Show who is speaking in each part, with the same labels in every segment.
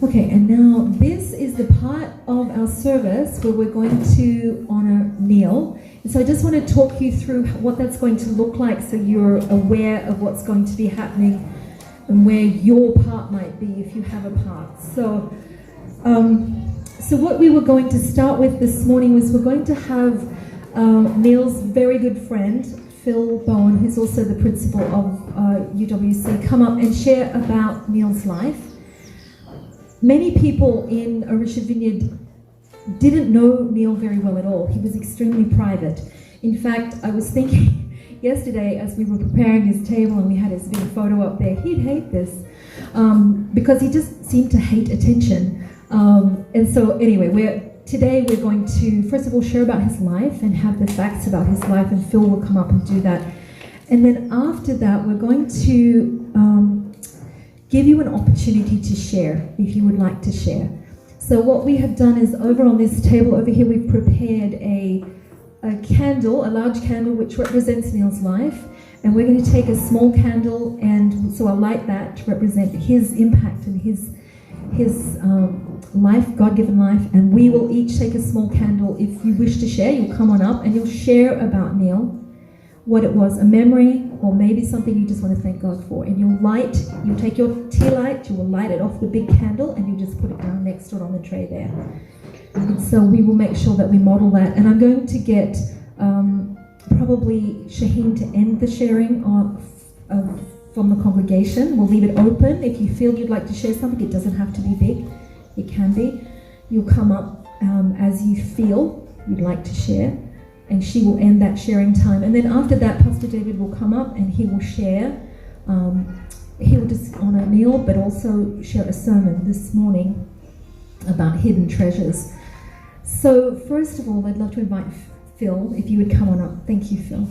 Speaker 1: Okay, and now this is the part of our service where we're going to honor Neil. And so I just want to talk you through what that's going to look like so you're aware of what's going to be happening and where your part might be if you have a part. So what we were going to start with this morning was we're going to have Neil's very good friend, Phil Bowen, who's also the principal of UWC, come up and share about Neil's life. Many people in Orisha Vineyard didn't know Neil very well at all. He was extremely private. In fact, I was thinking yesterday as we were preparing his table and we had his big photo up there, he'd hate this because he just seemed to hate attention. And so anyway, today we're going to first of all share about his life and have the facts about his life, and Phil will come up and do that. And then after that we're going to give you an opportunity to share if you would like to share. So what we have done is over on this table over here we've prepared a candle, a large candle which represents Neil's life, and we're going to take a small candle, and so I'll light that to represent his impact and his life, God-given life, and we will each take a small candle. If you wish to share, you'll come on up and you'll share about Neil, what it was, a memory, or maybe something you just want to thank God for. And you'll take your tea light, you will light it off the big candle, and you just put it down next to it on the tray there. And so we will make sure that we model that. And I'm going to get probably Shaheen to end the sharing from the congregation. We'll leave it open. If you feel you'd like to share something, it doesn't have to be big. It can be. You'll come up as you feel you'd like to share, and she will end that sharing time. And then after that, Pastor David will come up and he will share. He will just honor Neil, but also share a sermon this morning about hidden treasures. So first of all, I'd love to invite Phil, if you would come on up. Thank you, Phil.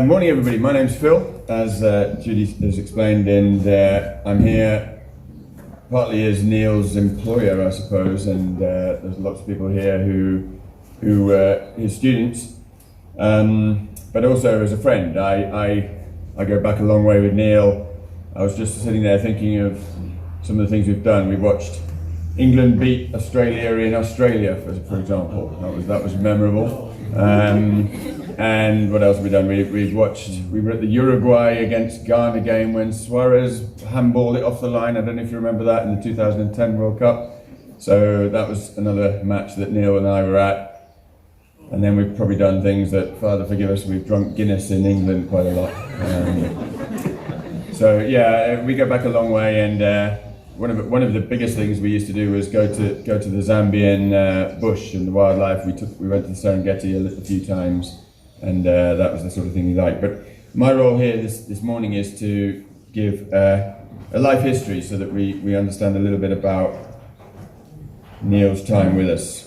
Speaker 2: Morning, everybody. My name's Phil, as Judy has explained, and I'm here partly as Neil's employer, I suppose, and there's lots of people here who are his students, but also as a friend. I go back a long way with Neil. I was just sitting there thinking of some of the things we've done. We watched England beat Australia in Australia, for example. That was memorable. And what else have we done? We were at the Uruguay against Ghana game when Suarez handballed it off the line. I don't know if you remember that, in the 2010 World Cup. So that was another match that Neil and I were at. And then we've probably done things that, Father forgive us, we've drunk Guinness in England quite a lot. So yeah, we go back a long way, and one of the biggest things we used to do was go to the Zambian bush and the wildlife. We went to the Serengeti a few times, and that was the sort of thing we liked. But my role here this morning is to give a life history so that we understand a little bit about Neil's time with us.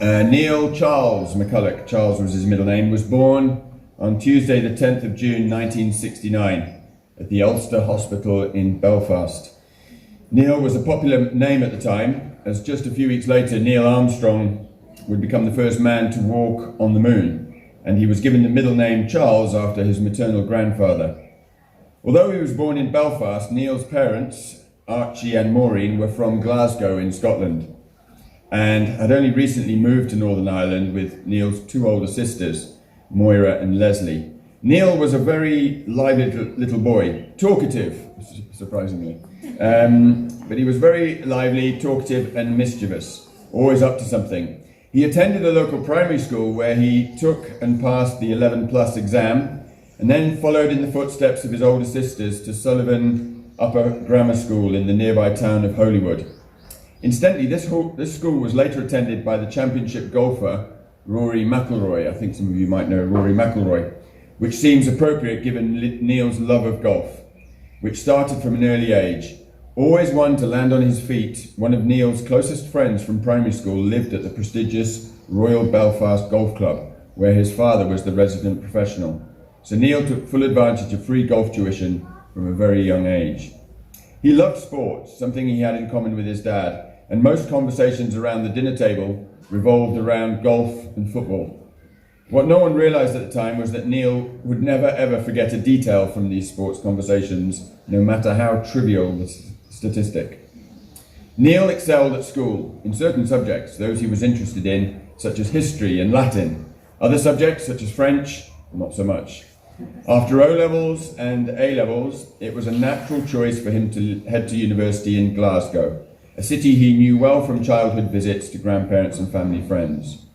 Speaker 2: Neil Charles McCulloch, Charles was his middle name, was born on Tuesday the 10th of June 1969 at the Ulster Hospital in Belfast. Neil was a popular name at the time, as just a few weeks later Neil Armstrong would become the first man to walk on the moon, and he was given the middle name Charles after his maternal grandfather. Although he was born in Belfast, Neil's parents, Archie and Maureen, were from Glasgow in Scotland and had only recently moved to Northern Ireland with Neil's two older sisters, Moira and Leslie. Neil was a very lively little boy, talkative, surprisingly. But he was very lively, talkative and mischievous, always up to something. He attended a local primary school where he took and passed the 11 plus exam, and then followed in the footsteps of his older sisters to Sullivan Upper Grammar School in the nearby town of Holywood. Incidentally, this school was later attended by the championship golfer Rory McIlroy. I think some of you might know Rory McIlroy, which seems appropriate given Neil's love of golf, which started from an early age. Always one to land on his feet, one of Neil's closest friends from primary school lived at the prestigious Royal Belfast Golf Club, where his father was the resident professional. So Neil took full advantage of free golf tuition from a very young age. He loved sports, something he had in common with his dad, and most conversations around the dinner table revolved around golf and football. What no one realised at the time was that Neil would never ever forget a detail from these sports conversations, no matter how trivial the statistic. Neil excelled at school in certain subjects, those he was interested in, such as history and Latin. Other subjects, such as French, not so much. After O-levels and A-levels, it was a natural choice for him to head to university in Glasgow, a city he knew well from childhood visits to grandparents and family friends.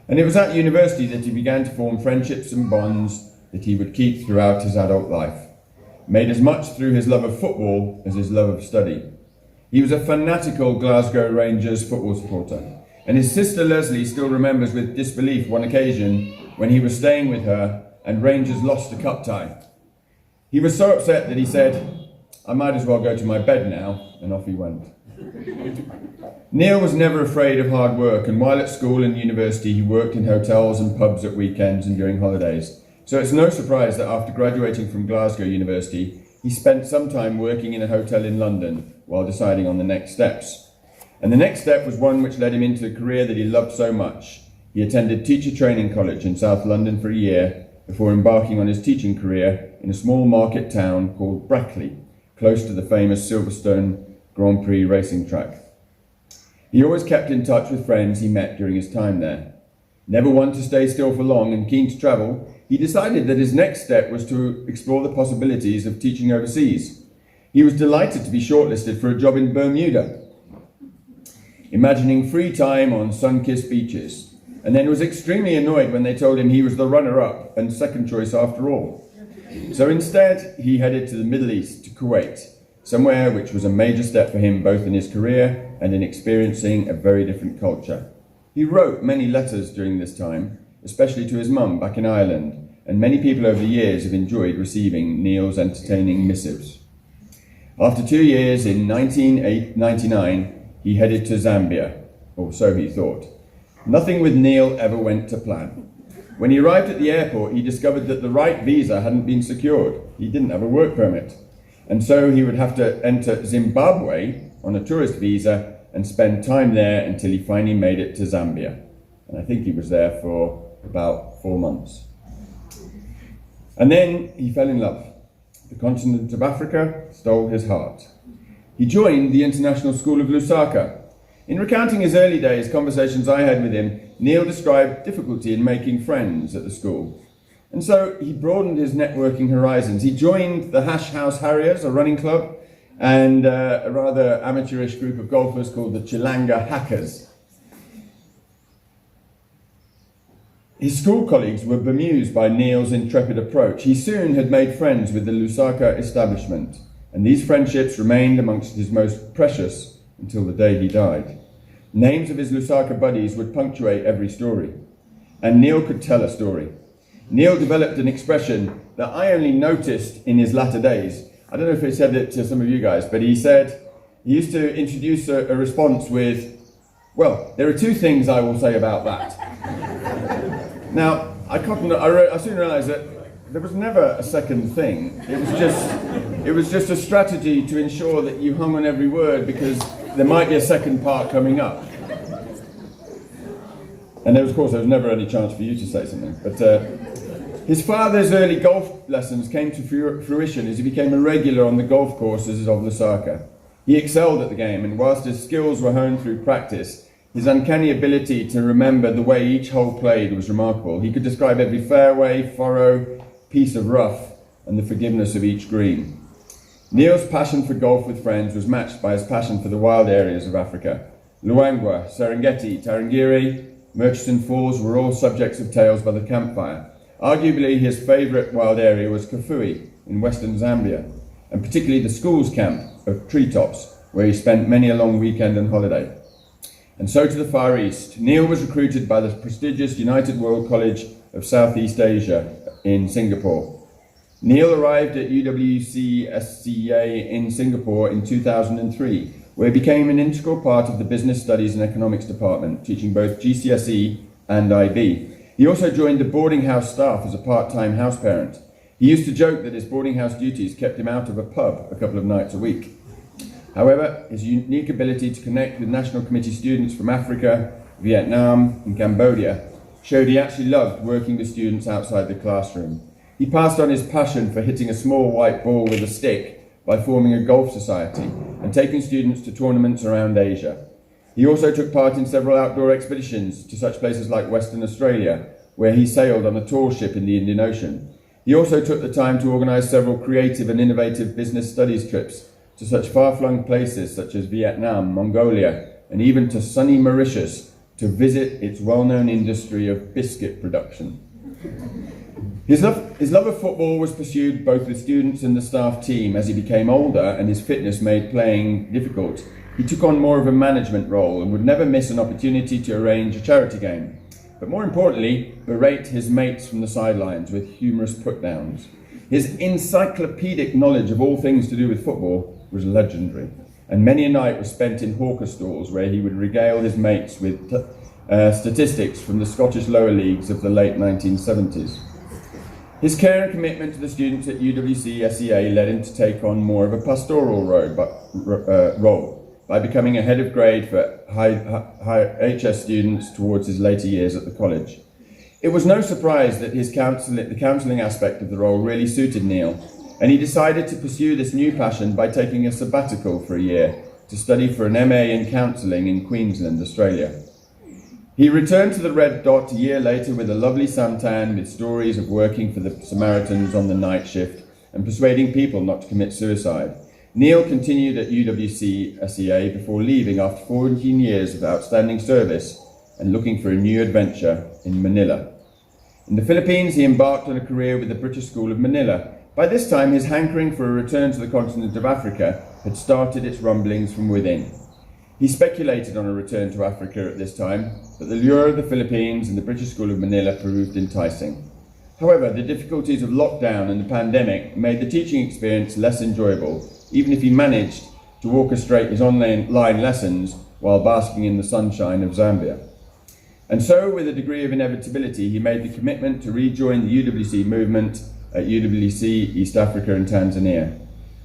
Speaker 2: And it was at university that he began to form friendships and bonds that he would keep throughout his adult life, made as much through his love of football as his love of study. He was a fanatical Glasgow Rangers football supporter, and his sister Leslie still remembers with disbelief one occasion when he was staying with her and Rangers lost a cup tie. He was so upset that he said, "I might as well go to my bed now," and off he went. Neil was never afraid of hard work, and while at school and university he worked in hotels and pubs at weekends and during holidays. So it's no surprise that after graduating from Glasgow University, he spent some time working in a hotel in London while deciding on the next steps. And the next step was one which led him into a career that he loved so much. He attended teacher training college in South London for a year before embarking on his teaching career in a small market town called Brackley, close to the famous Silverstone Grand Prix racing track. He always kept in touch with friends he met during his time there. Never one to stay still for long and keen to travel, he decided that his next step was to explore the possibilities of teaching overseas. He was delighted to be shortlisted for a job in Bermuda, imagining free time on sun-kissed beaches, and then was extremely annoyed when they told him he was the runner-up and second choice after all. So instead, he headed to the Middle East, to Kuwait, somewhere which was a major step for him both in his career and in experiencing a very different culture. He wrote many letters during this time, especially to his mum back in Ireland, and many people over the years have enjoyed receiving Neil's entertaining missives. After 2 years, in 1999, he headed to Zambia, or so he thought. Nothing with Neil ever went to plan. When he arrived at the airport, he discovered that the right visa hadn't been secured. He didn't have a work permit. And so he would have to enter Zimbabwe on a tourist visa and spend time there until he finally made it to Zambia. And I think he was there for about 4 months. And then he fell in love. The continent of Africa stole his heart. He joined the International School of Lusaka. In recounting his early days, conversations I had with him, Neil described difficulty in making friends at the school. And so he broadened his networking horizons. He joined the Hash House Harriers, a running club, and a rather amateurish group of golfers called the Chilanga Hackers. His school colleagues were bemused by Neil's intrepid approach. He soon had made friends with the Lusaka establishment, and these friendships remained amongst his most precious until the day he died. Names of his Lusaka buddies would punctuate every story, and Neil could tell a story. Neil developed an expression that I only noticed in his latter days. I don't know if he said it to some of you guys, but he said, he used to introduce a response with, "Well, there are 2 things I will say about that." Now, I soon realised that there was never a second thing. It was just a strategy to ensure that you hung on every word because there might be a second part coming up. And there was never any chance for you to say something. But his father's early golf lessons came to fruition as he became a regular on the golf courses of Lusaka. He excelled at the game, and whilst his skills were honed through practice, his uncanny ability to remember the way each hole played was remarkable. He could describe every fairway, furrow, piece of rough, and the forgiveness of each green. Neil's passion for golf with friends was matched by his passion for the wild areas of Africa. Luangwa, Serengeti, Tarangire, Murchison Falls were all subjects of tales by the campfire. Arguably his favourite wild area was Kafue in western Zambia, and particularly the school's camp of Treetops, where he spent many a long weekend and holiday. And so to the Far East. Neil was recruited by the prestigious United World College of Southeast Asia in Singapore. Neil arrived at UWC-SCA in Singapore in 2003, where he became an integral part of the Business Studies and Economics Department, teaching both GCSE and IB. He also joined the boarding house staff as a part-time house parent. He used to joke that his boarding house duties kept him out of a pub a couple of nights a week. However, his unique ability to connect with National Committee students from Africa, Vietnam, and Cambodia showed he actually loved working with students outside the classroom. He passed on his passion for hitting a small white ball with a stick by forming a golf society and taking students to tournaments around Asia. He also took part in several outdoor expeditions to such places like Western Australia, where he sailed on a tall ship in the Indian Ocean. He also took the time to organise several creative and innovative business studies trips to such far-flung places such as Vietnam, Mongolia, and even to sunny Mauritius to visit its well-known industry of biscuit production. His love of football was pursued both with students and the staff team. As he became older and his fitness made playing difficult, he took on more of a management role and would never miss an opportunity to arrange a charity game. But more importantly, berate his mates from the sidelines with humorous put-downs. His encyclopedic knowledge of all things to do with football was legendary, and many a night was spent in hawker stalls where he would regale his mates with statistics from the Scottish lower leagues of the late 1970s. His care and commitment to the students at UWC SEA led him to take on more of a pastoral role by becoming a head of grade for high HS students towards his later years at the college. It was no surprise that the counselling aspect of the role really suited Neil, and he decided to pursue this new passion by taking a sabbatical for a year to study for an MA in counselling in Queensland, Australia. He returned to the Red Dot a year later with a lovely suntan with stories of working for the Samaritans on the night shift and persuading people not to commit suicide. Neil continued at UWC SEA before leaving after 14 years of outstanding service and looking for a new adventure in Manila. In the Philippines, he embarked on a career with the British School of Manila. By this time, his hankering for a return to the continent of Africa had started its rumblings from within. He speculated on a return to Africa at this time, but the lure of the Philippines and the British School of Manila proved enticing. However, the difficulties of lockdown and the pandemic made the teaching experience less enjoyable, even if he managed to orchestrate his online lessons while basking in the sunshine of Zambia. And so, with a degree of inevitability, he made the commitment to rejoin the UWC movement at UWC, East Africa and Tanzania.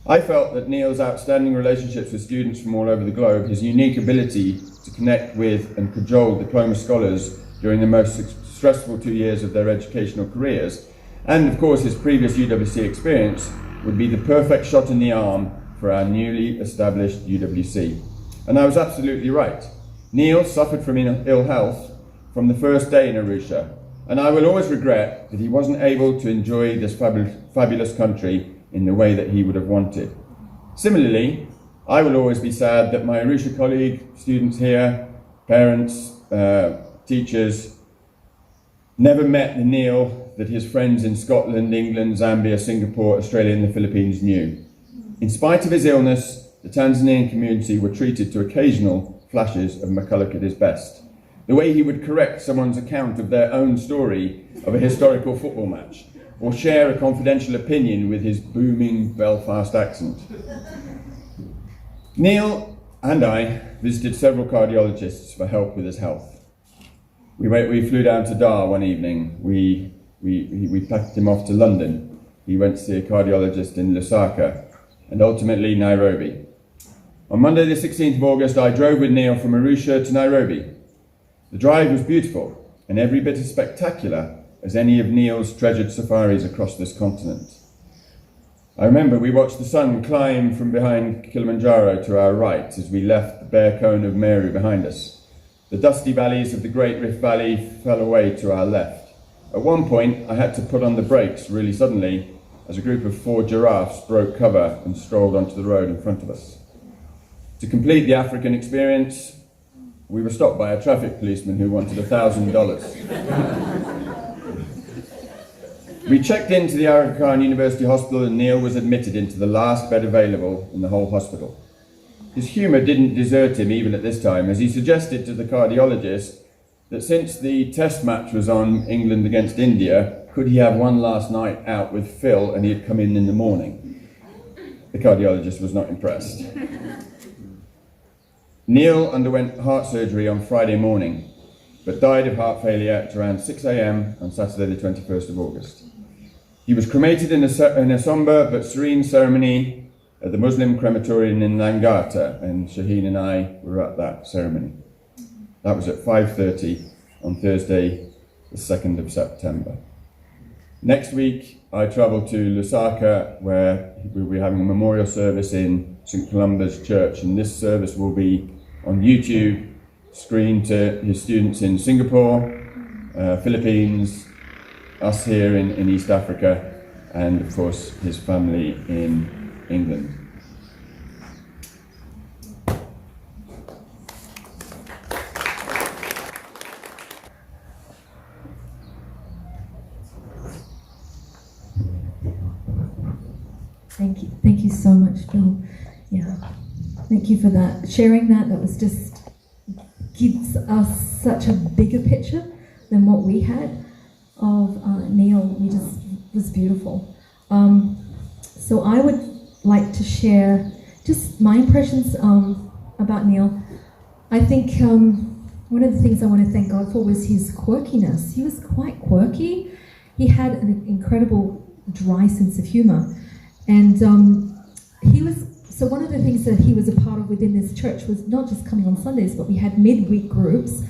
Speaker 2: I felt that Neil's outstanding relationships with students from all over the globe, his unique ability to connect with and cajole diploma scholars during the most stressful 2 years of their educational careers, and of course his previous UWC experience, would be the perfect shot in the arm for our newly established UWC. And I was absolutely right. Neil suffered from ill health from the first day in Arusha, and I will always regret that he wasn't able to enjoy this fabulous country in the way that he would have wanted. Similarly, I will always be sad that my Arusha colleague, students here, parents, teachers, never met the Neil that his friends in Scotland, England, Zambia, Singapore, Australia and the Philippines knew. In spite of his illness, the Tanzanian community were treated to occasional flashes of McCulloch at his best. The way he would correct someone's account of their own story of a historical football match, or share a confidential opinion with his booming Belfast accent. Neil and I visited several cardiologists for help with his health. We flew down to Dar one evening. We packed him off to London. He went to see a cardiologist in Lusaka and ultimately Nairobi. On Monday the 16th of August, I drove with Neil from Arusha to Nairobi. The drive was beautiful and every bit as spectacular as any of Neil's treasured safaris across this continent. I remember we watched the sun climb from behind Kilimanjaro to our right as we left the bare cone of Meru behind us. The dusty valleys of the Great Rift Valley fell away to our left. At one point, I had to put on the brakes really suddenly as a group of 4 giraffes broke cover and strolled onto the road in front of us. To complete the African experience, we were stopped by a traffic policeman who wanted $1,000. We checked into the Aga Khan University Hospital and Neil was admitted into the last bed available in the whole hospital. His humour didn't desert him even at this time, as he suggested to the cardiologist that since the test match was on England against India, could he have one last night out with Phil and he'd come in the morning. The cardiologist was not impressed. Neil underwent heart surgery on Friday morning, but died of heart failure at around 6 a.m. on Saturday the 21st of August. He was cremated in a sombre but serene ceremony at the Muslim crematorium in Langata, and Shaheen and I were at that ceremony. That was at 5:30 on Thursday, the 2nd of September. Next week, I travel to Lusaka, where we'll be having a memorial service in St. Columba's Church, and this service will be on YouTube, screened to his students in Singapore, Philippines, us here in East Africa, and of course his family in England.
Speaker 1: Thank you so much, Phil. Yeah, thank you for that. Sharing that was just gives us such a bigger picture than what we had of Neil. We just was beautiful. So I would like to share just my impressions about Neil. I think one of the things I want to thank God for was his quirkiness. He was quite quirky. He had an incredible dry sense of humor. And so one of the things that he was a part of within this church was not just coming on Sundays, but we had midweek groups.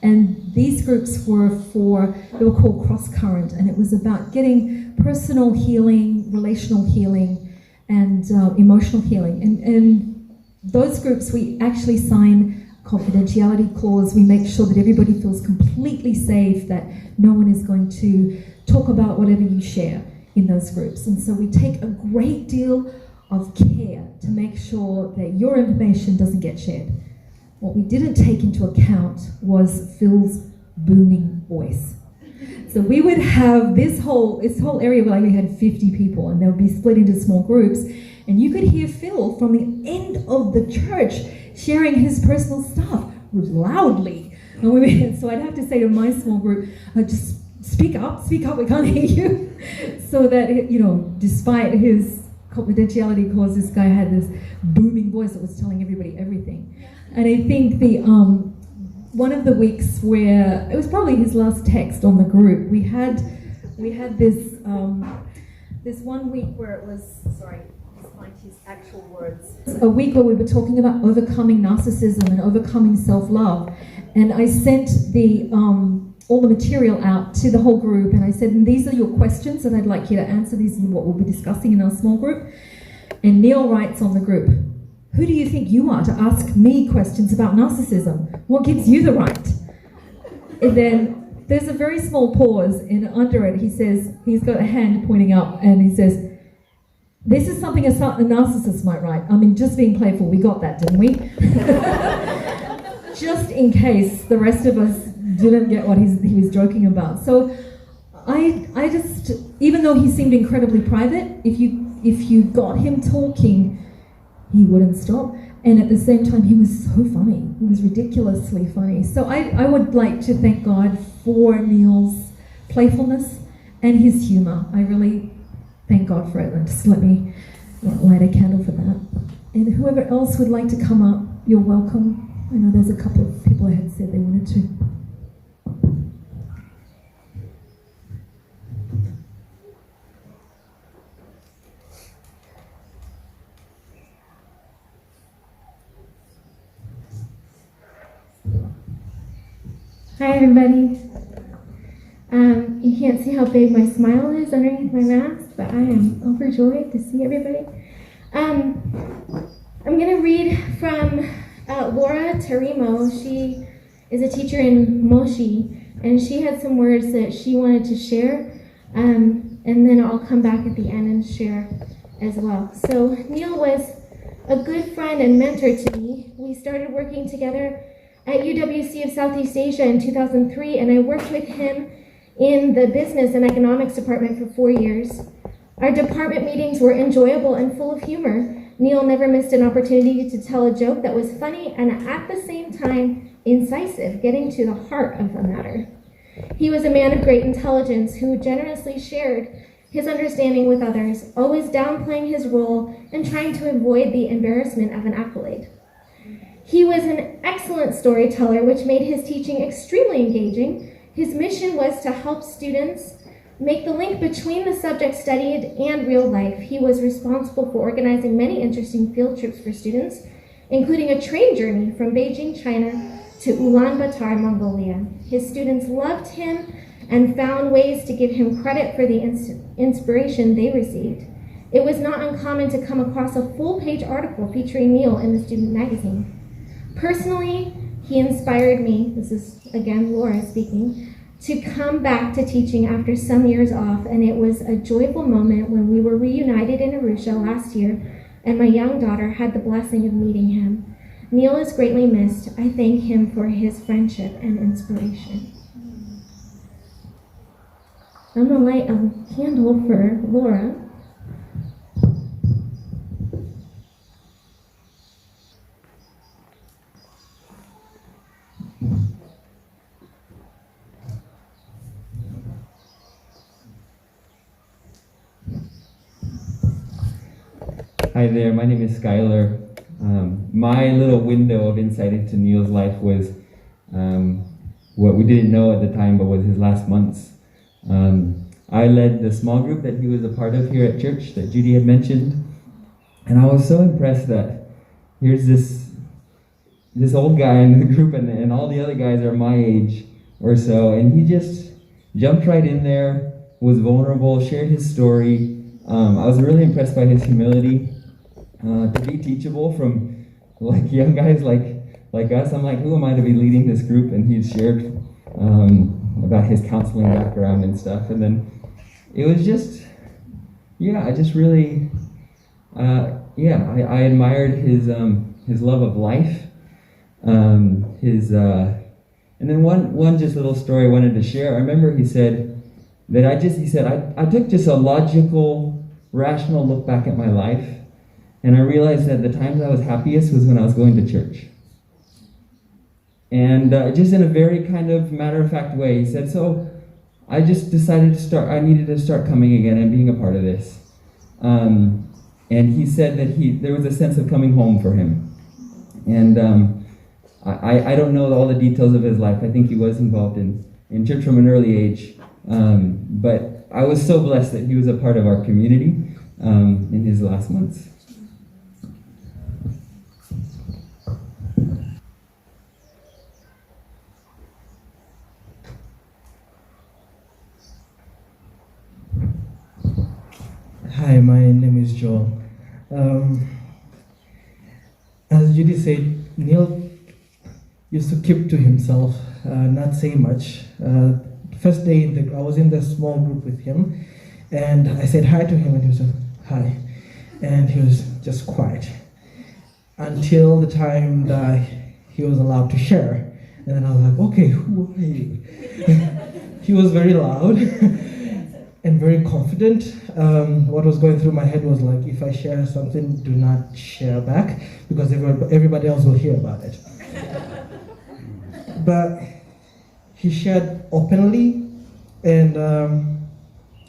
Speaker 1: And these groups were they were called Cross Current, and it was about getting personal healing, relational healing, and emotional healing. And those groups, we actually sign confidentiality clause. We make sure that everybody feels completely safe, that no one is going to talk about whatever you share in those groups. And so we take a great deal of care to make sure that your information doesn't get shared. What we didn't take into account was Phil's booming voice. So we would have this whole area where we had 50 people, and they would be split into small groups, and you could hear Phil from the end of the church sharing his personal stuff loudly. And so I'd have to say to my small group, just speak up, we can't hear you. So that, despite his confidentiality clause, this guy had this booming voice that was telling everybody everything. And I think one of the weeks where, it was probably his last text on the group, we had this one week where it was, sorry, let's find his actual words. A week where we were talking about overcoming narcissism and overcoming self-love. And I sent all the material out to the whole group, and I said, and these are your questions that I'd like you to answer. These are what we'll be discussing in our small group. And Neil writes on the group, who do you think you are to ask me questions about narcissism? What gives you the right? And then there's a very small pause, and under it he says, he's got a hand pointing up, and he says, this is something a narcissist might write. I mean, just being playful, we got that, didn't we? Just in case the rest of us didn't get what he was joking about. So I just, even though he seemed incredibly private, if you got him talking, he wouldn't stop. And at the same time, he was so funny. He was ridiculously funny. So I would like to thank God for Neil's playfulness and his humor. I really thank God for it. And just let me light a candle for that. And whoever else would like to come up, you're welcome. I know there's a couple of people that had said they wanted to.
Speaker 3: Hi everybody. You can't see how big my smile is underneath my mask, but I am overjoyed to see everybody. I'm going to read from Laura Tarimo. She is a teacher in Moshi, and she had some words that she wanted to share, and then I'll come back at the end and share as well. So Neil was a good friend and mentor to me. We started working together at UWC of Southeast Asia in 2003, and I worked with him in the business and economics department for 4 years. Our department meetings were enjoyable and full of humor. Neil never missed an opportunity to tell a joke that was funny and at the same time incisive, getting to the heart of the matter. He was a man of great intelligence who generously shared his understanding with others, always downplaying his role and trying to avoid the embarrassment of an accolade. He was an excellent storyteller, which made his teaching extremely engaging. His mission was to help students make the link between the subject studied and real life. He was responsible for organizing many interesting field trips for students, including a train journey from Beijing, China to Ulaanbaatar, Mongolia. His students loved him and found ways to give him credit for the inspiration they received. It was not uncommon to come across a full-page article featuring Neil in the student magazine. Personally, he inspired me, this is again Laura speaking, to come back to teaching after some years off, and it was a joyful moment when we were reunited in Arusha last year, and my young daughter had the blessing of meeting him. Neil is greatly missed. I thank him for his friendship and inspiration. I'm going to light a candle for Laura.
Speaker 4: Hi there, my name is Skylar. My little window of insight into Neil's life was what we didn't know at the time, but was his last months. I led the small group that he was a part of here at church that Judy had mentioned, and I was so impressed that here's this old guy in the group, and all the other guys are my age or so, and he just jumped right in there, was vulnerable, shared his story. I was really impressed by his humility. To be teachable from like young guys like us. I'm like, who am I to be leading this group? And he shared about his counseling background and stuff. And then it was just, I just really, I admired his love of life. And then one just little story I wanted to share. I remember he said that I took just a logical, rational look back at my life. And I realized that the times I was happiest was when I was going to church. And just in a very kind of matter-of-fact way, he said, so I just decided I needed to start coming again and being a part of this. And he said that there was a sense of coming home for him. And I don't know all the details of his life. I think he was involved in church from an early age. But I was so blessed that he was a part of our community in his last months.
Speaker 5: Hi, my name is Joel. As Judy said, Neil used to keep to himself, not say much. First day, I was in the small group with him, and I said hi to him, and he was like, hi. And he was just quiet until the time that he was allowed to share. And then I was like, okay, who are you? He was very loud and very confident. What was going through my head was like, if I share something, do not share back, because everybody else will hear about it. But he shared openly, and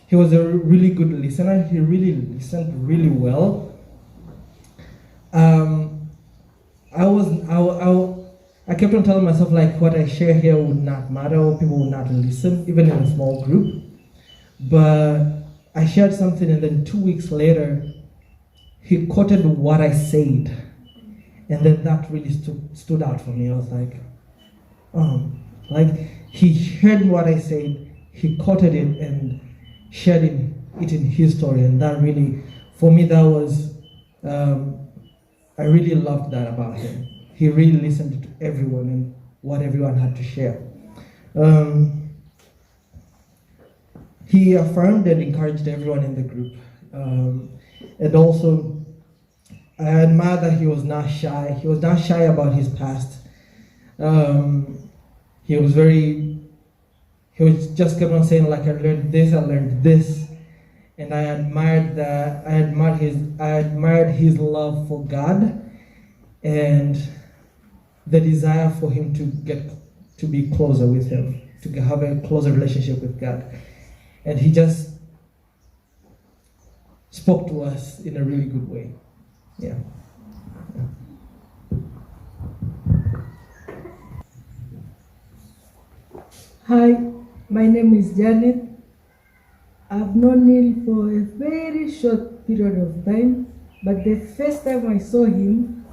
Speaker 5: he was a really good listener. He really listened really well. I kept on telling myself like what I share here would not matter, or people would not listen, even in a small group. But I shared something, and then 2 weeks later, he quoted what I said, and then that really stood out for me. I was like, like he heard what I said, he quoted it and shared it in his story, and that really, for me, that was, I really loved that about him. He really listened to everyone and what everyone had to share. He affirmed and encouraged everyone in the group. And also, I admire that he was not shy. He was not shy about his past. He was just kept on saying like, I learned this. And I admired that. I admired his love for God and the desire for him to be closer with him, to have a closer relationship with God. And he just spoke to us in a really good way. Yeah.
Speaker 6: Hi, my name is Janet. I've known Neil for a very short period of time, but the first time I saw him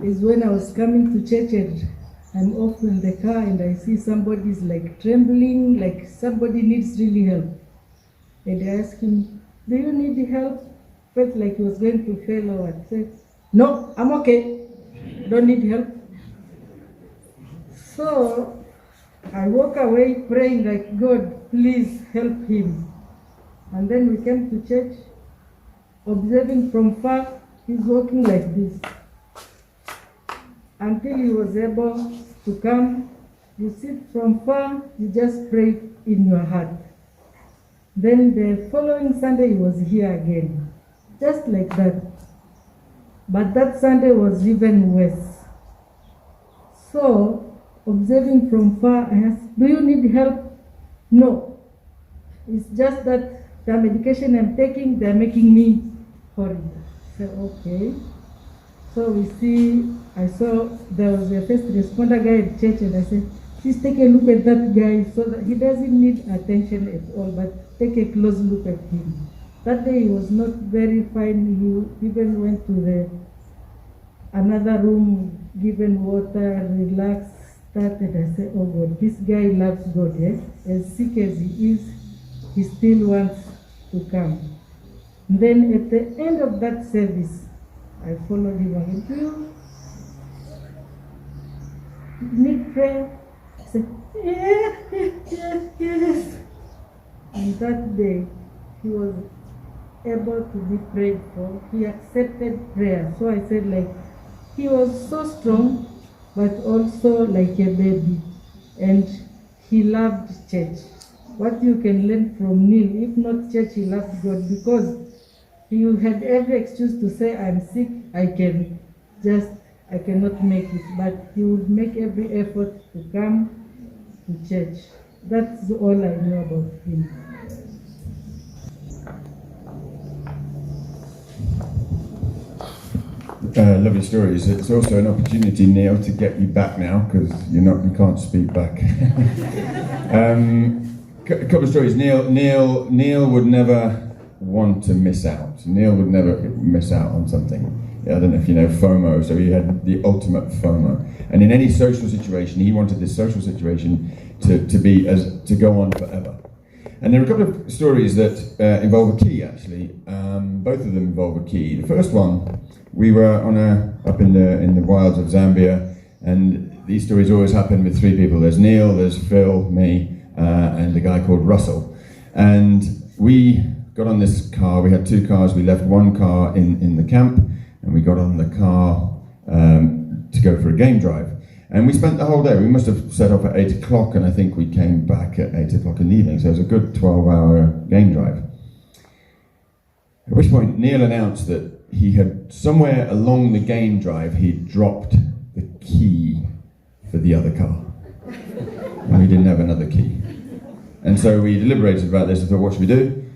Speaker 6: is when I was coming to church, and I'm off in the car and I see somebody's like trembling, like somebody needs really help. And I asked him, do you need help? Felt like he was going to fail or what. Said, no, I'm okay. Don't need help. So I walk away praying like, God, please help him. And then we came to church, observing from far, he's walking like this. Until he was able to come, you sit from far, you just pray in your heart. Then the following Sunday he was here again, just like that. But that Sunday was even worse. So, observing from far, I asked, do you need help? No. It's just that the medication I'm taking, they're making me horrible. So, okay. So I saw there was a first responder guy at church, and I said, please take a look at that guy so that he doesn't need attention at all, but take a close look at him. That day he was not very fine. He even went to another room, given water, relaxed, started. I said, oh God, this guy loves God, yes? As sick as he is, he still wants to come. And then at the end of that service, I followed him again. Do you need prayer? I said, yes. And that day, he was able to be prayed for. He accepted prayer. So I said, like, he was so strong, but also like a baby. And he loved church. What you can learn from Neil, if not church, he loved God, because he had every excuse to say, I'm sick, I cannot make it. But he would make every effort to come to church. That's all I know about him.
Speaker 2: Lovely stories. It's also an opportunity, Neil, to get you back now, because you can't speak back. A couple of stories. Neil would never want to miss out. Neil would never miss out on something. I don't know if you know FOMO, so he had the ultimate FOMO. And in any social situation, he wanted this social situation to go on forever. And there are a couple of stories that involve a key, actually. Both of them involve a key. The first one, we were up in the wilds of Zambia, and these stories always happen with three people. There's Neil, there's Phil, me, and a guy called Russell. And we got on this car. We had two cars. We left one car in the camp, and we got on the car to go for a game drive. And we spent the whole day. We must have set off at 8 o'clock, and I think we came back at 8 o'clock in the evening. So it was a good 12-hour game drive. At which point, Neil announced that he had, somewhere along the game drive, he'd dropped the key for the other car. And we didn't have another key. And so we deliberated about this and thought, what should we do?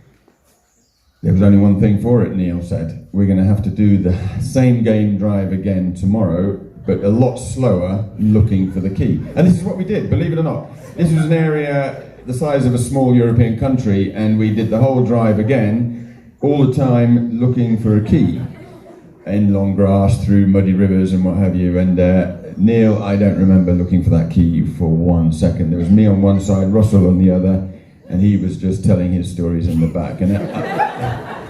Speaker 2: There was only one thing for it, Neil said. We're going to have to do the same game drive again tomorrow, but a lot slower, looking for the key. And this is what we did, believe it or not. This was an area the size of a small European country, and we did the whole drive again, all the time looking for a key. In long grass, through muddy rivers and what have you. And Neil, I don't remember looking for that key for 1 second. There was me on one side, Russell on the other, and he was just telling his stories in the back. And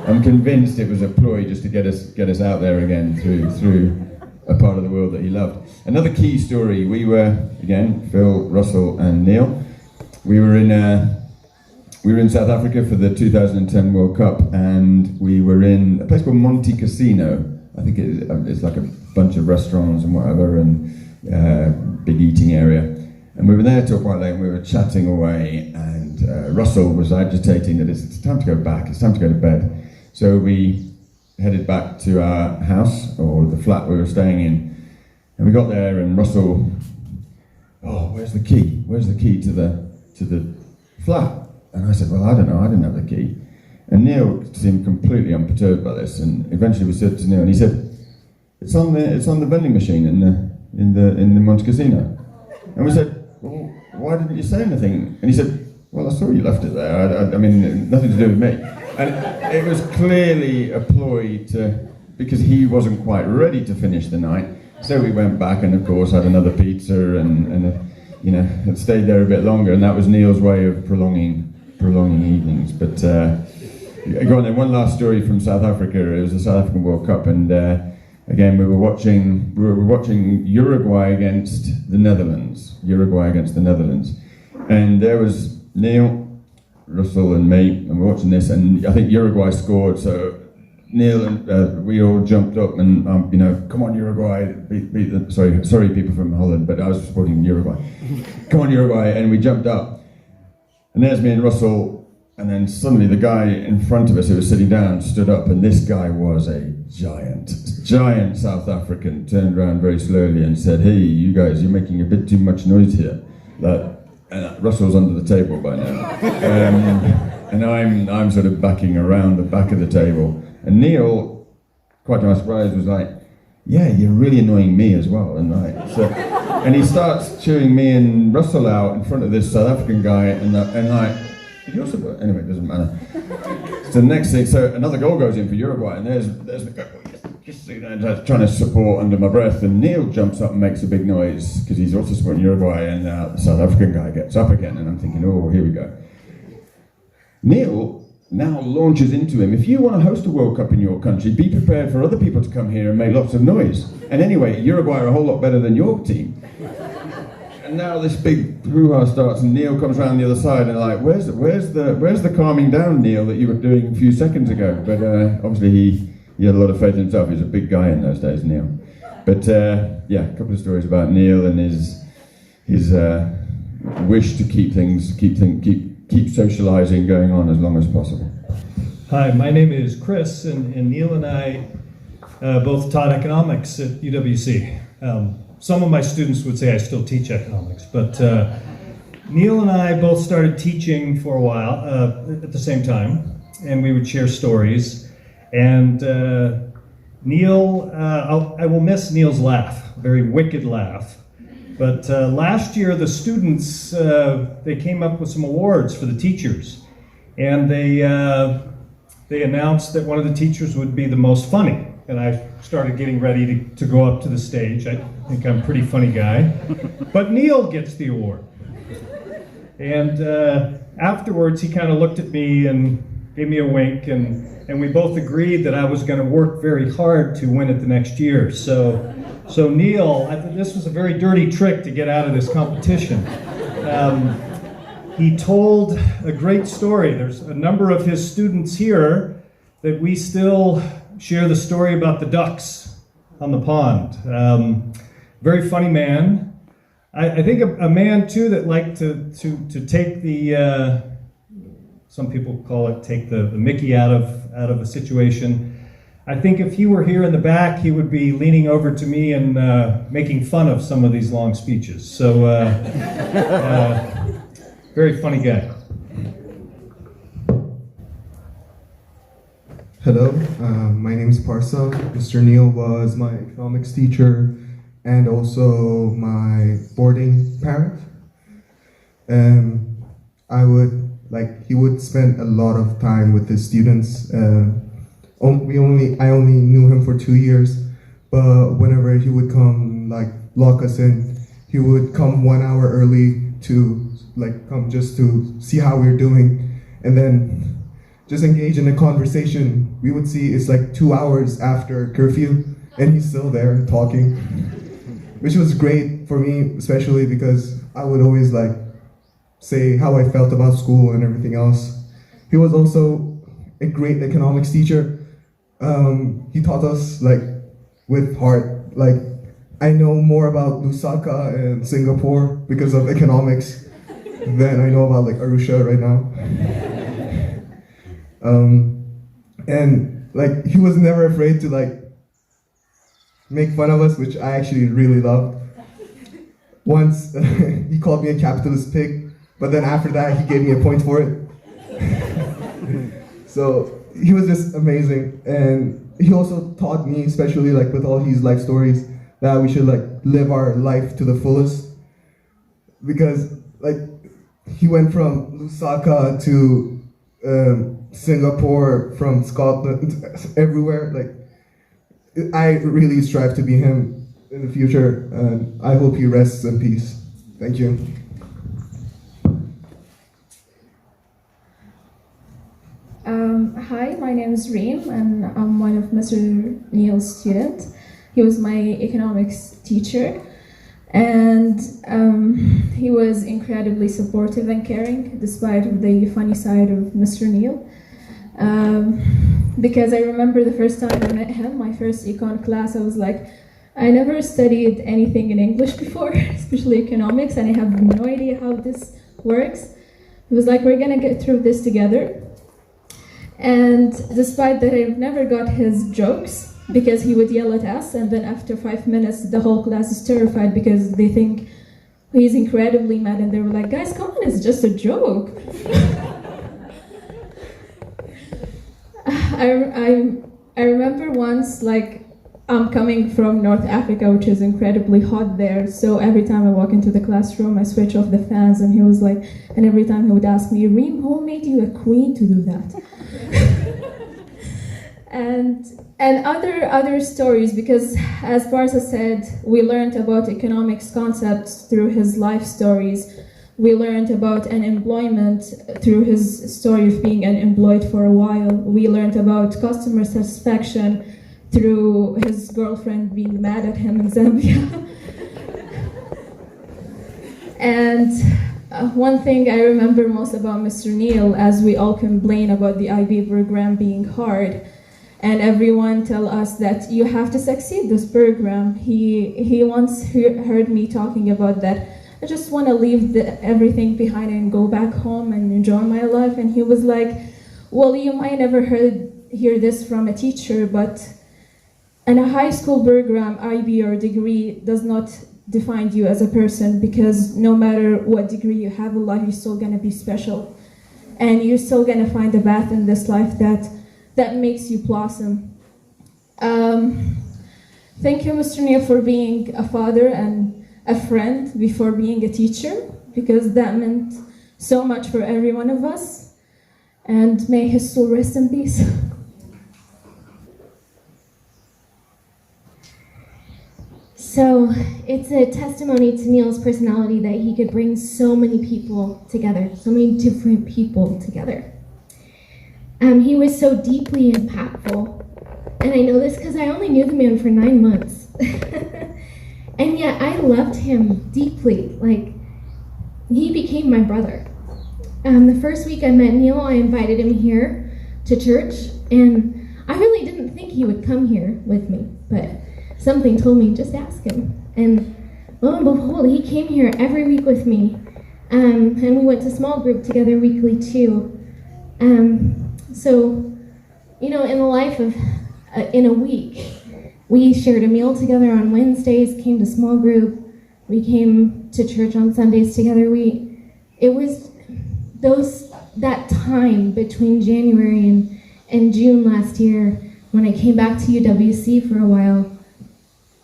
Speaker 2: I'm convinced it was a ploy just to get us out there again through a part of the world that he loved. Another key story, we were, again, Phil, Russell and Neil, we were in South Africa for the 2010 World Cup, and we were in a place called Monte Casino. I think it's like a bunch of restaurants and whatever, and big eating area. And we were there till quite late, and we were chatting away, and Russell was agitating that it's time to go back, it's time to go to bed. So we headed back to our house, or the flat we were staying in, and we got there, and Russell, where's the key? Where's the key to the flat? And I said, well, I don't know, I didn't have the key. And Neil seemed completely unperturbed by this, and eventually we said to Neil, and he said, it's on the vending machine in the Monte Casino. And we said, well, why didn't you say anything? And he said, well, I saw you left it there. I mean, nothing to do with me. And it was clearly a ploy because he wasn't quite ready to finish the night, So we went back and of course had another pizza and you know, and stayed there a bit longer, and that was Neil's way of prolonging evenings. But go on then, one last story from South Africa. It was the South African World Cup, and again we were watching Uruguay against the Netherlands. And there was Neil, Russell and me, and we're watching this, and I think Uruguay scored, so Neil and we all jumped up and you know, come on Uruguay, beat the, sorry people from Holland, but I was supporting Uruguay. Come on Uruguay, and we jumped up, and there's me and Russell, and then suddenly the guy in front of us who was sitting down stood up, and this guy was a giant South African, turned around very slowly and said, "Hey, you guys, you're making a bit too much noise here." And Russell's under the table by now, and I'm sort of backing around the back of the table. And Neil, quite to my surprise, was like, "Yeah, you're really annoying me as well." And he starts chewing me and Russell out in front of this South African guy, and you also, anyway, it doesn't matter. So the next thing, so another goal goes in for Uruguay, and there's the guy just trying to support under my breath, and Neil jumps up and makes a big noise because he's also supporting Uruguay, and the South African guy gets up again, and I'm thinking, oh, here we go. Neil now launches into him. If you want to host a World Cup in your country, be prepared for other people to come here and make lots of noise. And anyway, Uruguay are a whole lot better than your team. And now this big hoo-ha starts, and Neil comes around the other side, and like, where's the calming down, Neil, that you were doing a few seconds ago? But obviously he had a lot of faith in himself. He was a big guy in those days, Neil. But yeah, a couple of stories about Neil and his wish to keep socializing going on as long as possible.
Speaker 7: Hi, my name is Chris, and Neil and I both taught economics at UWC. Some of my students would say I still teach economics, but Neil and I both started teaching for a while at the same time, and we would share stories. And Neil, I will miss Neil's laugh, a very wicked laugh. But last year, the students, they came up with some awards for the teachers. And they announced that one of the teachers would be the most funny. And I started getting ready to go up to the stage. I think I'm a pretty funny guy. But Neil gets the award. And afterwards, he kind of looked at me and gave me a wink. And we both agreed that I was going to work very hard to win it the next year. So Neil, I thought this was a very dirty trick to get out of this competition. He told a great story. There's a number of his students here that we still share the story about the ducks on the pond. Very funny man. I think a man too that liked to take the, some people call it take the Mickey out of a situation. I think if he were here in the back, he would be leaning over to me and making fun of some of these long speeches. So, very funny guy.
Speaker 8: Hello, my name is Parsa. Mr. Neil was my economics teacher and also my boarding parent. He would spend a lot of time with his students. I only knew him for 2 years, but whenever he would come, lock us in, he would come 1 hour early to come just to see how we were doing, and then just engage in a conversation. We would see it's 2 hours after curfew, and he's still there talking, which was great for me, especially because I would always say how I felt about school and everything else. He was also a great economics teacher. He taught us with heart. I know more about Lusaka and Singapore because of economics than I know about Arusha right now. And he was never afraid to make fun of us, which I actually really loved. Once he called me a capitalist pig, but then after that he gave me a point for it. So he was just amazing, and he also taught me, especially with all his life stories, that we should live our life to the fullest. Because he went from Lusaka to Singapore, from Scotland, everywhere. I really strive to be him. in the future, and I hope he rests in peace. Thank you.
Speaker 9: Hi, my name is Reem, and I'm one of Mr. Neil's students. He was my economics teacher, and he was incredibly supportive and caring, despite the funny side of Mr. Neil. Because I remember the first time I met him, my first econ class, I was like, I never studied anything in English before, especially economics, and I have no idea how this works. He was like, we're gonna get through this together. And despite that, I've never got his jokes, because he would yell at us, and then after 5 minutes, the whole class is terrified because they think he's incredibly mad, and they were like, guys, come on, it's just a joke. I remember once, like, I'm coming from North Africa, which is incredibly hot there, so every time I walk into the classroom, I switch off the fans, and he was like, and every time he would ask me, Reem, who made you a queen to do that? and other stories, because as Barza said, we learned about economics concepts through his life stories. We learned about unemployment through his story of being unemployed for a while. We learned about customer satisfaction through his girlfriend being mad at him in Zambia. And one thing I remember most about Mr. Neil, as we all complain about the IB program being hard, and everyone tell us that you have to succeed this program. He once heard me talking about that. I just want to leave everything behind and go back home and enjoy my life. And he was like, well, you might never hear this from a teacher, but in a high school program, IB or degree does not define you as a person, because no matter what degree you have in life, you're still going to be special. And you're still going to find a path in this life that makes you blossom. Thank you, Mr. Neil, for being a father and a friend before being a teacher, because that meant so much for every one of us. And may his soul rest in peace.
Speaker 3: So it's a testimony to Neil's personality that he could bring so many people together, so many different people together. He was so deeply impactful. And I know this because I only knew the man for 9 months. And yet I loved him deeply. Like, he became my brother. The first week I met Neil, I invited him here to church, and I really didn't think he would come here with me, but something told me, just ask him. And lo and behold, he came here every week with me, and we went to small group together weekly too. So, you know, in the life of, in a week, we shared a meal together on Wednesdays, came to small group, we came to church on Sundays together. It was that time between January and June last year, when I came back to UWC for a while,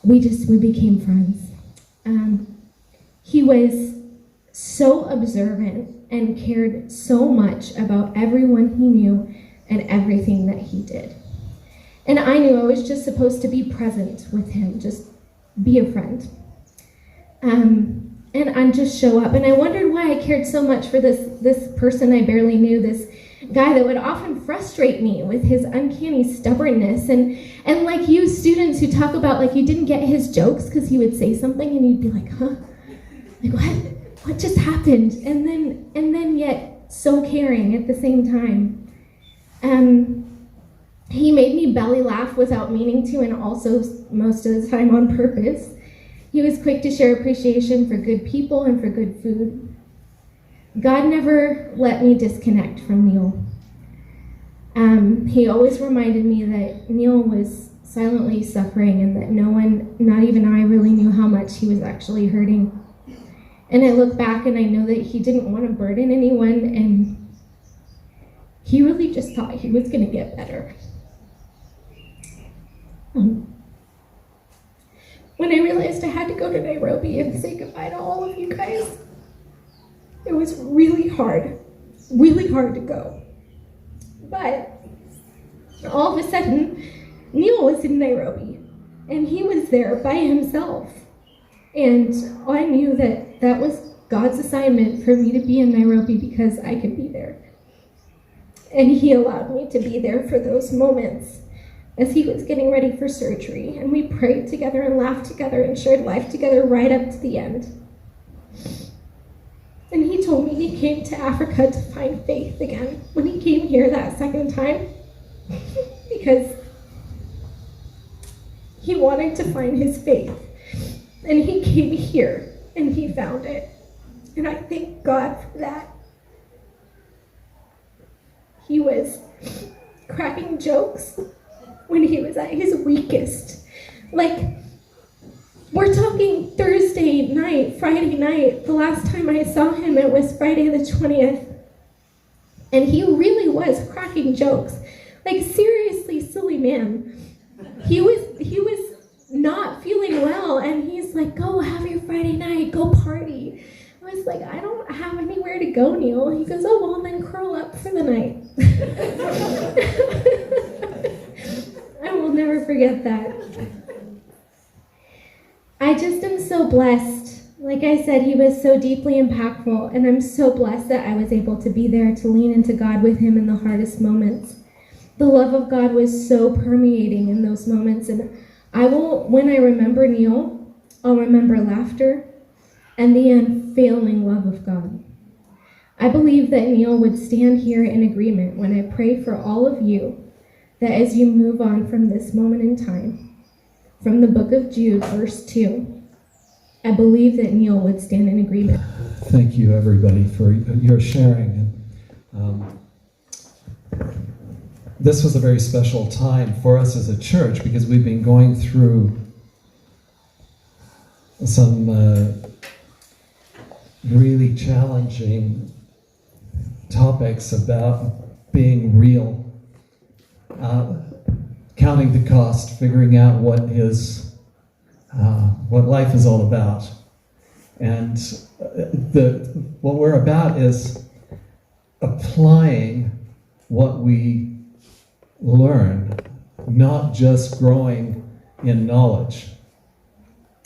Speaker 3: we became friends. He was so observant and cared so much about everyone he knew and everything that he did. And I knew I was just supposed to be present with him, just be a friend. And just show up. And I wondered why I cared so much for this person I barely knew, this guy that would often frustrate me with his uncanny stubbornness. And like you students who talk about, like, you didn't get his jokes because he would say something and you'd be like, huh? Like, what just happened? And then yet so caring at the same time. He made me belly laugh without meaning to, and also most of the time on purpose. He was quick to share appreciation for good people and for good food. God never let me disconnect from Neil. He always reminded me that Neil was silently suffering and that no one, not even I, really knew how much he was actually hurting. And I look back and I know that he didn't want to burden anyone, and he really just thought he was going to get better. When I realized I had to go to Nairobi and say goodbye to all of you guys, it was really hard to go. But all of a sudden, Neil was in Nairobi, And he was there by himself. And I knew that that was God's assignment for me to be in Nairobi because I could be there. And he allowed me to be there for those moments as he was getting ready for surgery. And we prayed together and laughed together and shared life together right up to the end. And he told me he came to Africa to find faith again when he came here that second time because he wanted to find his faith. And he came here and he found it. And I thank God for that. He was cracking jokes when he was at his weakest. Like, we're talking Thursday night, Friday night. The last time I saw him, it was Friday the 20th. And he really was cracking jokes. Like, seriously, silly man. He was not feeling well, and he's like, go have your Friday night, go party. I was like, I don't have anywhere to go, Neil. He goes, oh, well, then curl up for the night. I will never forget that. I just am so blessed. Like I said, he was so deeply impactful, and I'm so blessed that I was able to be there to lean into God with him in the hardest moments. The love of God was so permeating in those moments, and when I remember Neil, I'll remember laughter and the unfailing love of God. I believe that Neil would stand here in agreement when I pray for all of you, that as you move on from this moment in time, from the book of Jude, verse 2, I believe that Neil would stand in agreement.
Speaker 10: Thank you, everybody, for your sharing. This was a very special time for us as a church because we've been going through some really challenging topics about being real, counting the cost, figuring out what life is all about. And what we're about is applying what we learn, not just growing in knowledge.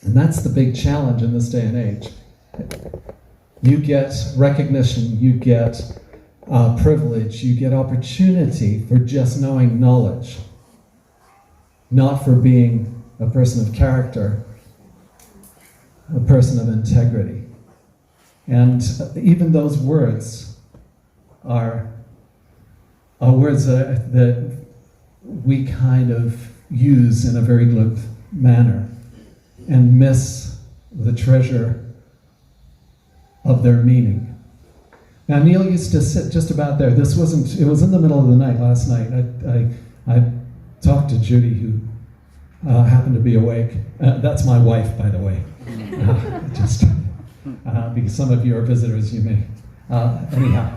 Speaker 10: And that's the big challenge in this day and age. You get recognition, you get privilege, you get opportunity for just knowing knowledge, not for being a person of character, a person of integrity. And even those words are words that we kind of use in a very glib manner and miss the treasure of their meaning. Now, Neil used to sit just about there. It was in the middle of the night last night. I talked to Judy, who happened to be awake. That's my wife, by the way. Because some of you are visitors, you may. Anyhow.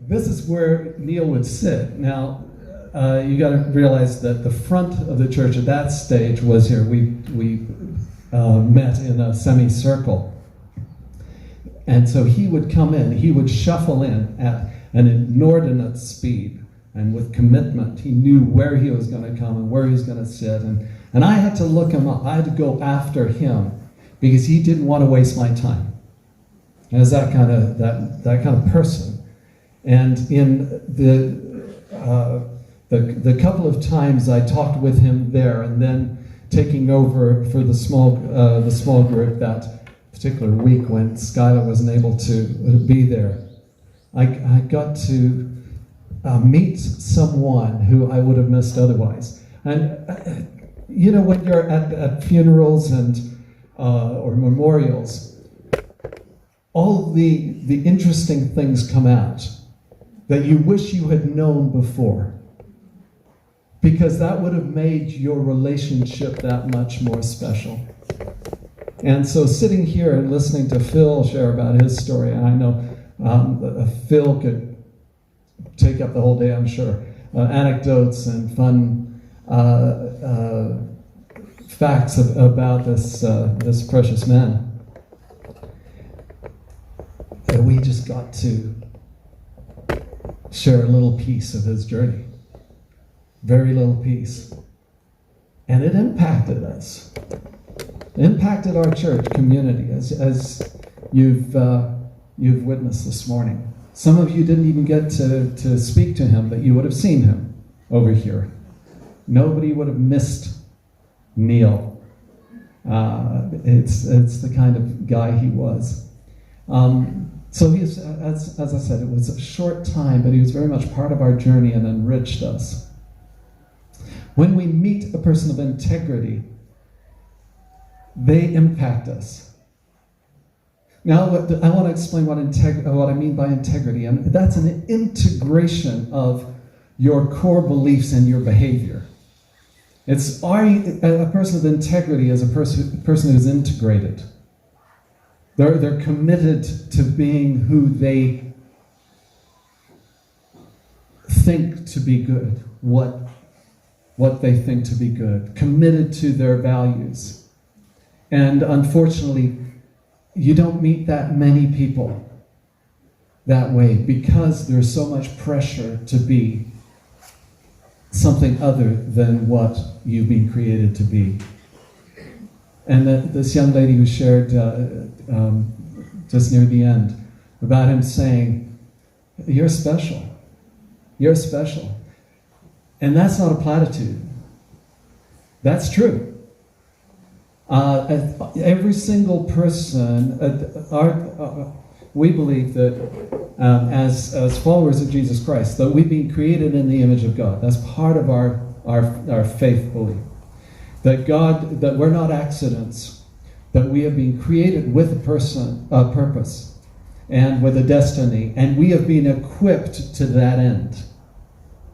Speaker 10: This is where Neil would sit. Now, you got to realize that the front of the church at that stage was here. We met in a semicircle. And so he would come in, he would shuffle in at an inordinate speed and with commitment. He knew where he was going to come and where he was going to sit. And I had to look him up. I had to go after him because he didn't want to waste my time. As that kind of person. And in the couple of times I talked with him there, and then taking over for the small group that particular week when Skylar wasn't able to be there, I got to meet someone who I would have missed otherwise. And you know, when you're at funerals and or memorials, all the interesting things come out that you wish you had known before, because that would have made your relationship that much more special. And so sitting here and listening to Phil share about his story, and I know Phil could take up the whole day, I'm sure, anecdotes and fun facts about this precious man. And we just got to share a little piece of his journey. very little peace. And it impacted us. It impacted our church community, as you've witnessed this morning. Some of you didn't even get to speak to him, but you would have seen him over here. Nobody would have missed Neil. It's the kind of guy he was. So he's, as I said, it was a short time, but he was very much part of our journey and enriched us. When we meet a person of integrity, they impact us. Now, I want to explain what I mean by integrity, and that's an integration of your core beliefs and your behavior. A person of integrity is a person who's integrated. They're committed to being who they think to be good, what they think to be good, committed to their values. And unfortunately, you don't meet that many people that way because there's so much pressure to be something other than what you've been created to be. And this young lady who shared just near the end about him saying, "You're special. You're special." And that's not a platitude. That's true. Every single person, we believe that as followers of Jesus Christ, that we've been created in the image of God. That's part of our faith belief. That we're not accidents, that we have been created with a purpose and with a destiny, and we have been equipped to that end.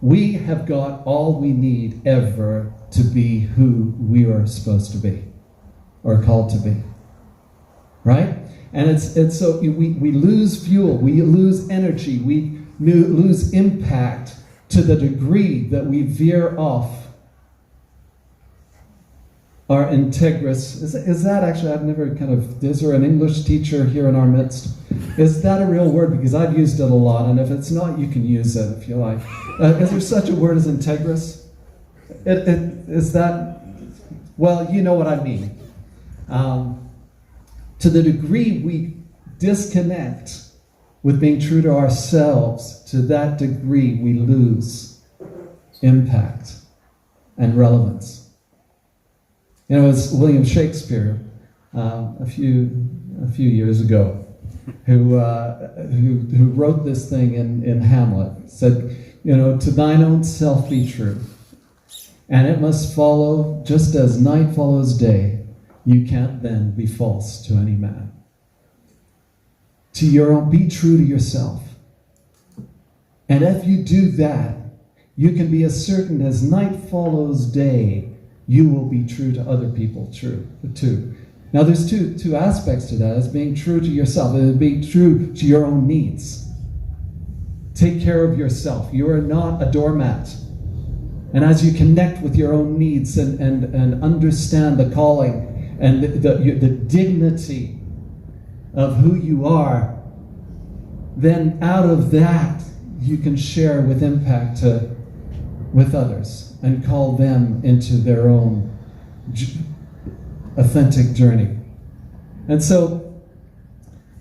Speaker 10: We have got all we need ever to be who we are supposed to be, or called to be. Right? And it's so we lose fuel, we lose energy, we lose impact to the degree that we veer off our integrous. Is that actually, is there an English teacher here in our midst? Is that a real word? Because I've used it a lot, and if it's not, you can use it if you like. Is there such a word as integrous? Is that, well, you know what I mean. To the degree we disconnect with being true to ourselves, to that degree we lose impact and relevance. You know, it was William Shakespeare a few years ago who wrote this thing in Hamlet. Said, you know, "To thine own self be true, and it must follow just as night follows day. You can't then be false to any man." To your own, be true to yourself. And if you do that, you can be as certain as night follows day, you will be true to other people too. Now there's two aspects to that. It's being true to yourself. It's being true to your own needs. Take care of yourself. You are not a doormat. And as you connect with your own needs and understand the calling and the dignity of who you are, then out of that you can share with impact with others and call them into their own authentic journey. And so,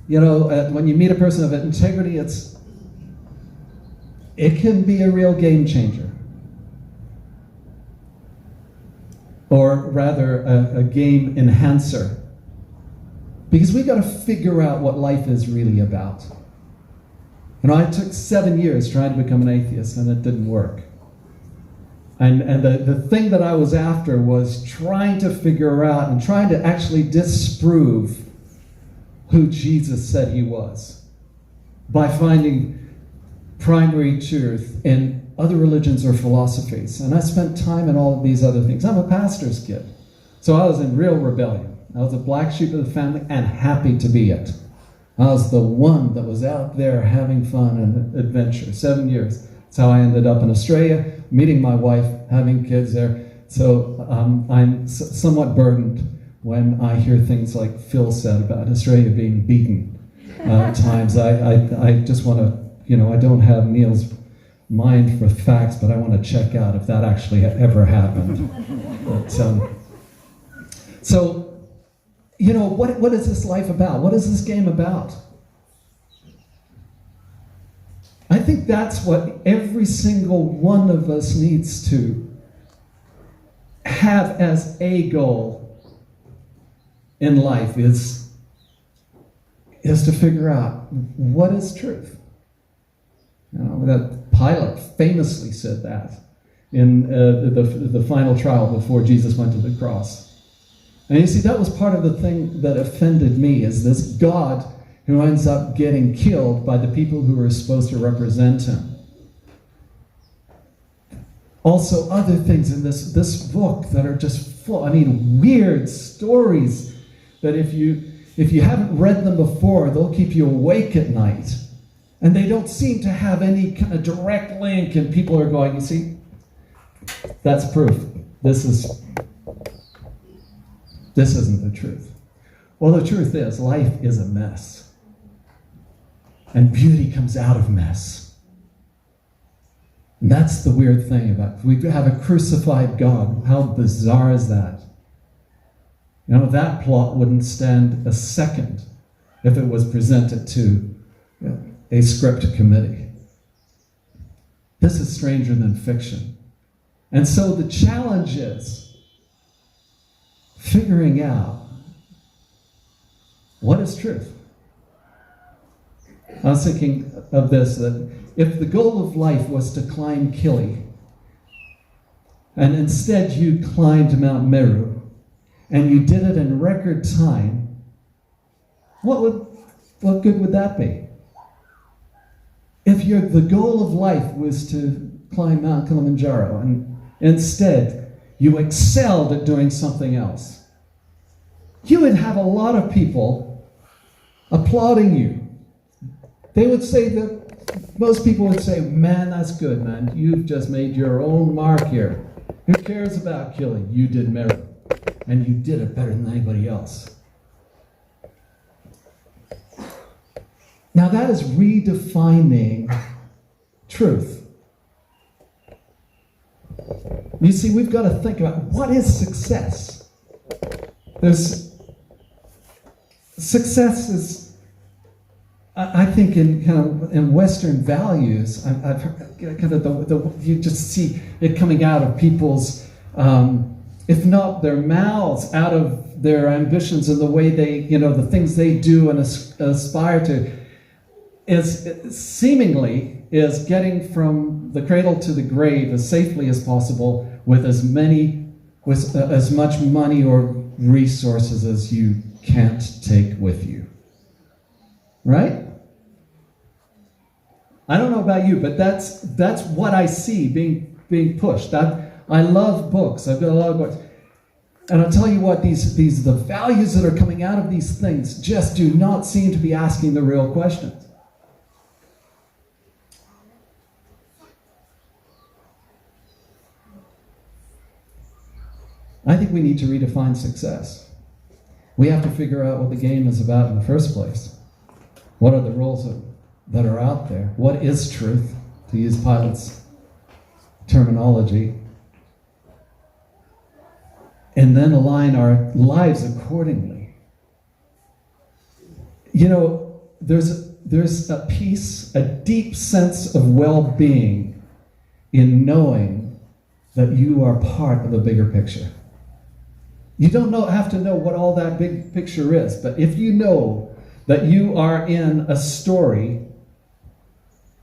Speaker 10: you know, when you meet a person of integrity, it can be a real game changer. Or rather, a game enhancer. Because we got to figure out what life is really about. You know, I took 7 years trying to become an atheist, and it didn't work. And the thing that I was after was trying to figure out and trying to actually disprove who Jesus said he was by finding primary truth in other religions or philosophies. And I spent time in all of these other things. I'm a pastor's kid, so I was in real rebellion. I was a black sheep of the family and happy to be it. I was the one that was out there having fun and adventure. 7 years. That's how I ended up in Australia, meeting my wife, having kids there. So I'm somewhat burdened when I hear things like Phil said about Australia being beaten at times. I just want to, you know, I don't have Neil's mind for facts, but I want to check out if that actually ever happened. But, so, you know, what is this life about? What is this game about? I think that's what every single one of us needs to have as a goal in life is to figure out what is truth. You know, that Pilate famously said that in the final trial before Jesus went to the cross. And you see, that was part of the thing that offended me, is this God who ends up getting killed by the people who are supposed to represent him. Also, other things in this book that are just full, I mean, weird stories that if you haven't read them before, they'll keep you awake at night. And they don't seem to have any kind of direct link, and people are going, you see, that's proof. This isn't the truth. Well, the truth is, life is a mess. And beauty comes out of mess. And that's the weird thing about it. We have a crucified God. How bizarre is that? You know, that plot wouldn't stand a second if it was presented to a script committee. This is stranger than fiction. And so the challenge is figuring out what is truth. I was thinking of this, that if the goal of life was to climb Kili, and instead you climbed Mount Meru, and you did it in record time, what good would that be? If the goal of life was to climb Mount Kilimanjaro, and instead you excelled at doing something else, you would have a lot of people applauding you. They would say that, most people would say, man, that's good, man. You've just made your own mark here. Who cares about killing? You did merit. And you did it better than anybody else. Now that is redefining truth. You see, we've got to think about, what is success? Success is, I think, in Western values, I've heard kind of you just see it coming out of people's, if not their mouths, out of their ambitions and the way they, the things they do and aspire to, is seemingly is getting from the cradle to the grave as safely as possible with as much money or resources as you can't take with you. Right? I don't know about you, but that's what I see being pushed. I love books. I've got a lot of books. And I'll tell you what, the values that are coming out of these things just do not seem to be asking the real questions. I think we need to redefine success. We have to figure out what the game is about in the first place. What are the rules that are out there? What is truth, to use Pilate's terminology? And then align our lives accordingly. There's a peace, a deep sense of well-being in knowing that you are part of a bigger picture. You don't have to know what all that big picture is, but if you know that you are in a story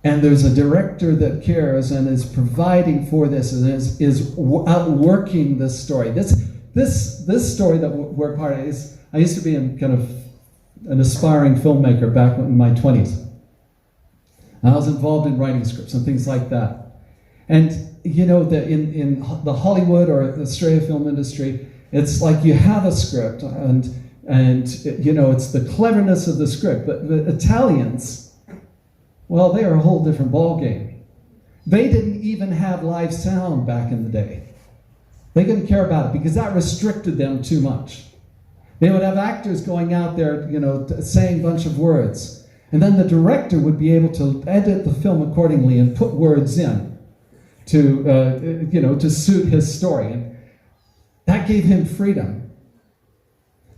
Speaker 10: and there's a director that cares and is providing for this and is outworking this story. This story that we're part of is, I used to be kind of an aspiring filmmaker back in my 20s. I was involved in writing scripts and things like that. And in the Hollywood or the Australia film industry, it's like you have a script and it's the cleverness of the script. But the Italians, well, they are a whole different ballgame. They didn't even have live sound back in the day. They didn't care about it because that restricted them too much. They would have actors going out there, saying a bunch of words. And then the director would be able to edit the film accordingly and put words in to suit his story. And that gave him freedom.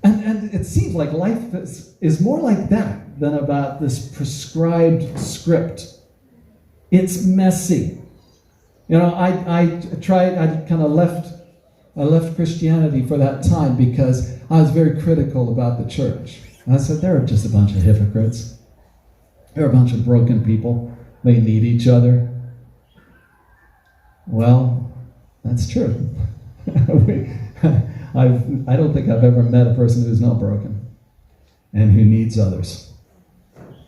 Speaker 10: And it seems like life is more like that than about this prescribed script. It's messy. I left Christianity for that time because I was very critical about the church. And I said, they're just a bunch of hypocrites. They're a bunch of broken people. They need each other. Well, that's true. I don't think I've ever met a person who's not broken and who needs others.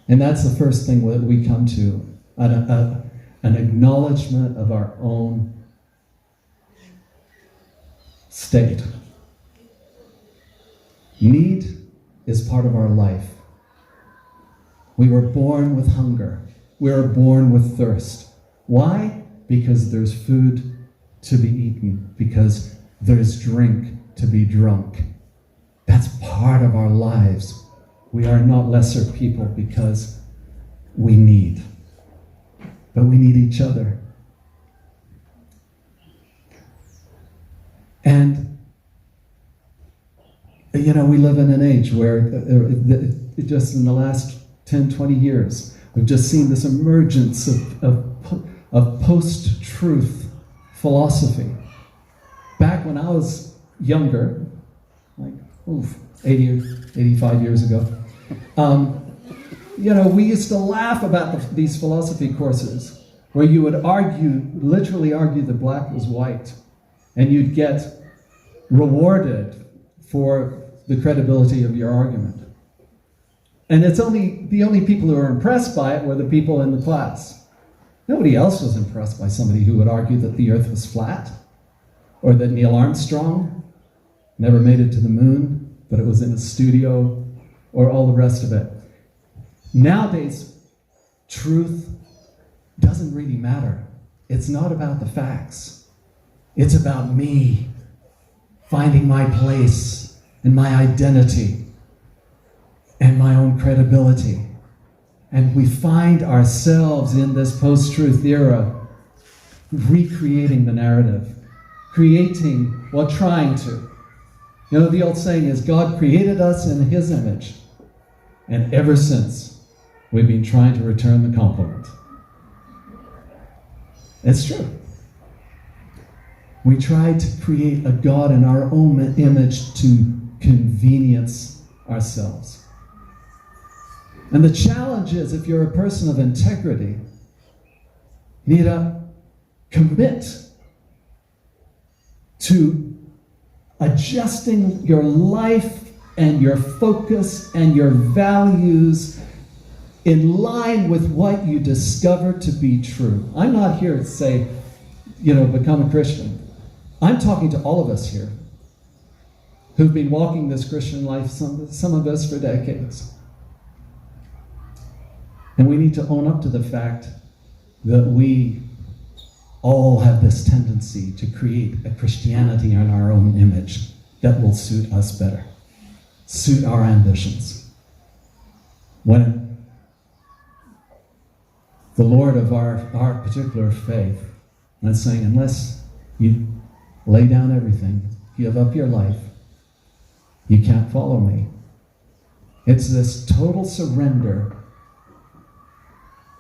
Speaker 10: And that's the first thing that we come to, an acknowledgement of our own state. Need is part of our life. We were born with hunger. We were born with thirst. Why? Because there's food to be eaten, because there's drink to be drunk. That's part of our lives. We are not lesser people because we need. But we need each other. And, we live in an age where just in the last 10, 20 years, we've just seen this emergence of post-truth philosophy. Back when I was younger, 85 years ago, we used to laugh about these philosophy courses where you would literally argue that black was white, and you'd get rewarded for the credibility of your argument. And the only people who were impressed by it were the people in the class. Nobody else was impressed by somebody who would argue that the earth was flat, or that Neil Armstrong never made it to the moon, but it was in a studio, or all the rest of it. Nowadays, truth doesn't really matter. It's not about the facts. It's about me finding my place and my identity and my own credibility. And we find ourselves in this post-truth era recreating the narrative, trying to. The old saying is, God created us in His image, and ever since, we've been trying to return the compliment. It's true. We try to create a God in our own image to convenience ourselves. And the challenge is, if you're a person of integrity, you need to commit to adjusting your life and your focus and your values in line with what you discover to be true. I'm not here to say, become a Christian. I'm talking to all of us here who've been walking this Christian life, some of us for decades. And we need to own up to the fact that we all have this tendency to create a Christianity in our own image that will suit us better, suit our ambitions. When the Lord of our particular faith is saying, unless you lay down everything, give up your life, you can't follow me. It's this total surrender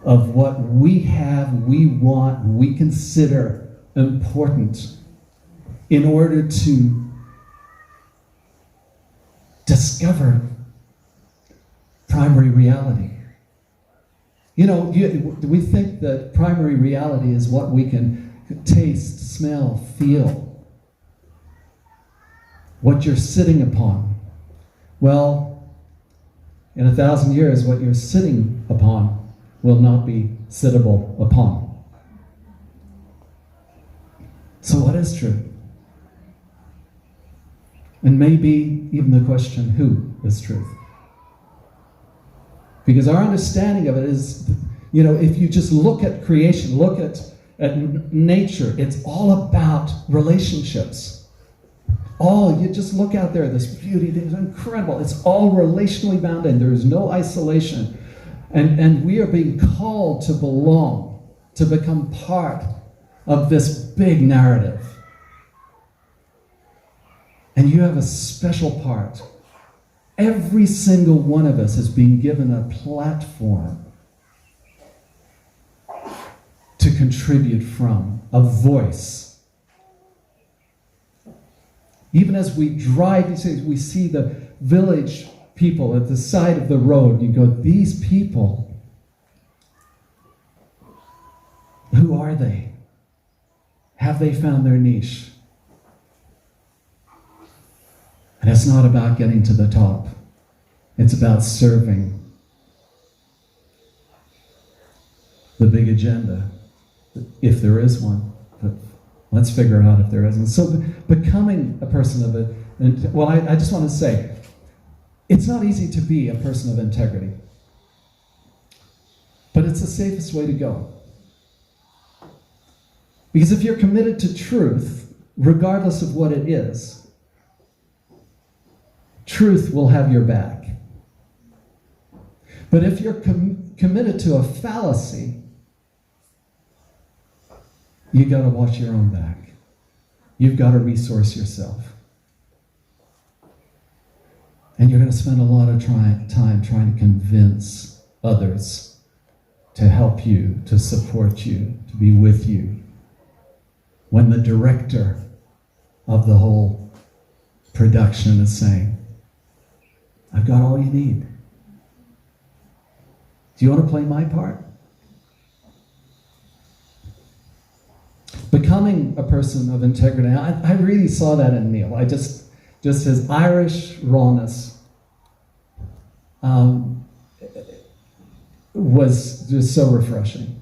Speaker 10: of what we have, we want, we consider important in order to discover primary reality. We think that primary reality is what we can taste, smell, feel, what you're sitting upon. Well, in 1,000 years, what you're sitting upon will not be sittable upon. So what is true? And maybe even the question, who is truth? Because our understanding of it is, if you just look at creation, look at nature, it's all about relationships. You just look out there, this beauty, it's incredible. It's all relationally bound in. There is no isolation. And we are being called to belong, to become part of this big narrative. And you have a special part. Every single one of us is being given a platform to contribute from, a voice. Even as we drive, we see the village people at the side of the road. You go, these people, who are they? Have they found their niche? And it's not about getting to the top. It's about serving the big agenda, if there is one. But let's figure out if there isn't. So becoming a person of it, and well, I just want to say, it's not easy to be a person of integrity. But it's the safest way to go. Because if you're committed to truth, regardless of what it is, truth will have your back. But if you're committed to a fallacy, you've got to watch your own back. You've got to resource yourself. And you're going to spend a lot of time trying to convince others to help you, to support you, to be with you, when the director of the whole production is saying, I've got all you need. Do you want to play my part? Becoming a person of integrity. I really saw that in Neil. Just his Irish rawness was just so refreshing.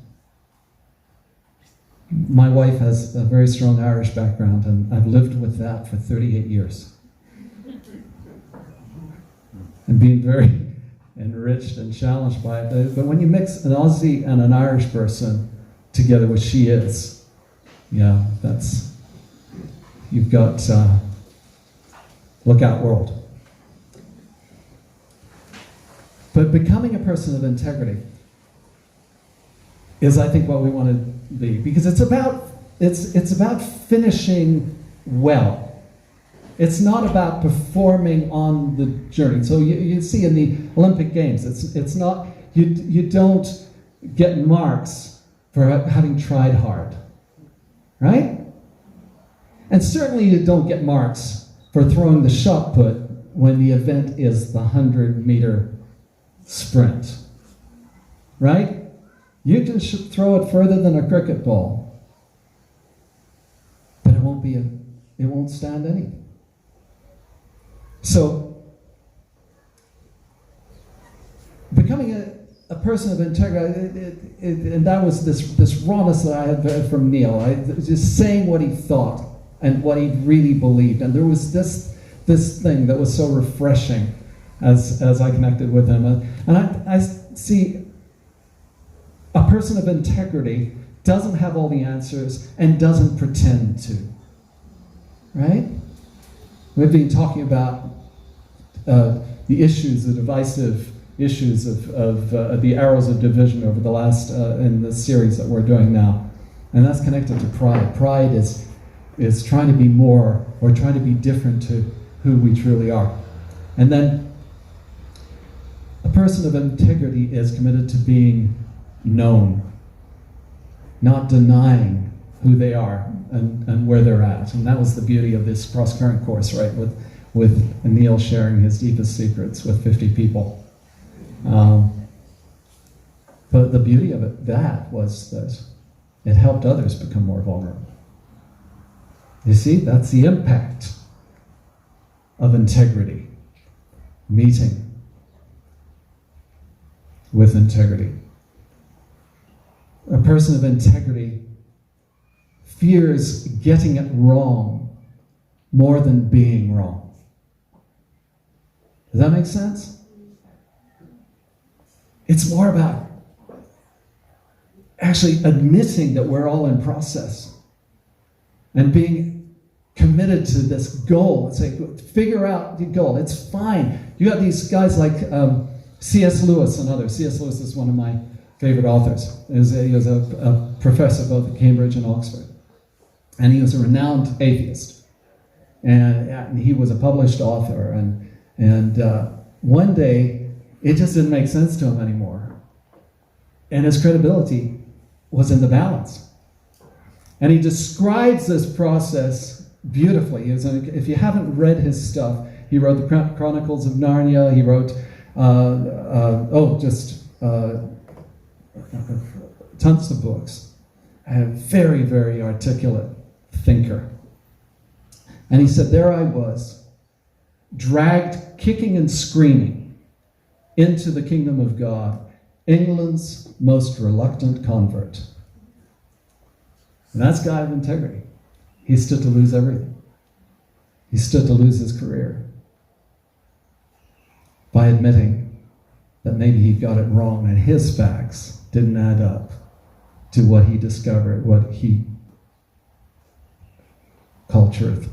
Speaker 10: My wife has a very strong Irish background, and I've lived with that for 38 years. And being very enriched and challenged by it. But when you mix an Aussie and an Irish person together, which she is, yeah, you've got, look out world. But becoming a person of integrity is, I think, what we want to be. Because it's about finishing well. It's not about performing on the journey. So you see in the Olympic Games, it's not, you don't get marks for having tried hard, right? And certainly you don't get marks for throwing the shot put when the event is the 100-meter sprint, right? You can throw it further than a cricket ball, but it won't stand any. So, becoming a person of integrity, and that was this rawness that I had from Neil, just saying what he thought and what he really believed. And there was this thing that was so refreshing as I connected with him. And I see a person of integrity doesn't have all the answers and doesn't pretend to, right? We've been talking about the issues, the divisive issues of the arrows of division over the last, in the series that we're doing now. And that's connected to pride. Pride is trying to be more or trying to be different to who we truly are. And then a person of integrity is committed to being known, not denying who they are and where they're at. And that was the beauty of this cross-current course, right? With Neil sharing his deepest secrets with 50 people. But the beauty of that was that it helped others become more vulnerable. You see, that's the impact of integrity. Meeting with integrity. A person of integrity fears getting it wrong more than being wrong. Does that make sense? It's more about actually admitting that we're all in process and being committed to this goal. It's like, figure out the goal. It's fine. You got these guys like C.S. Lewis, another. C.S. Lewis is one of my favorite authors. He was a professor both at Cambridge and Oxford. And he was a renowned atheist. And he was a published author. And one day, it just didn't make sense to him anymore. And his credibility was in the balance. And he describes this process beautifully. If you haven't read his stuff, he wrote the Chronicles of Narnia. He wrote, tons of books. A very, very articulate thinker. And he said, there I was, dragged kicking and screaming into the kingdom of God, England's most reluctant convert. And that's a guy of integrity. He stood to lose everything. He stood to lose his career by admitting that maybe he got it wrong and his facts didn't add up to what he discovered, what he called truth.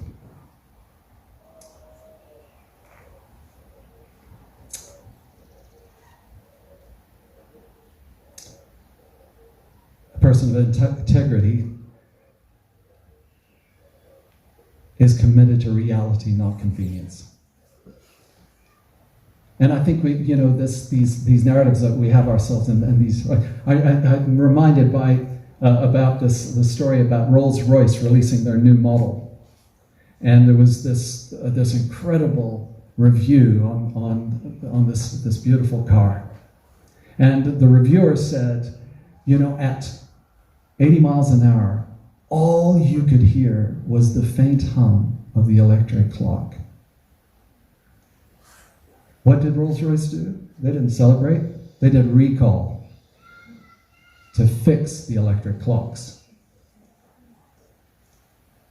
Speaker 10: A person of integrity is committed to reality, not convenience. And I think these narratives that we have ourselves in, and these, I'm reminded about the story about Rolls-Royce releasing their new model, and there was this incredible review on this beautiful car, and the reviewer said, at 80 miles an hour, all you could hear was the faint hum of the electric clock. What did Rolls-Royce do? They didn't celebrate. They did recall to fix the electric clocks.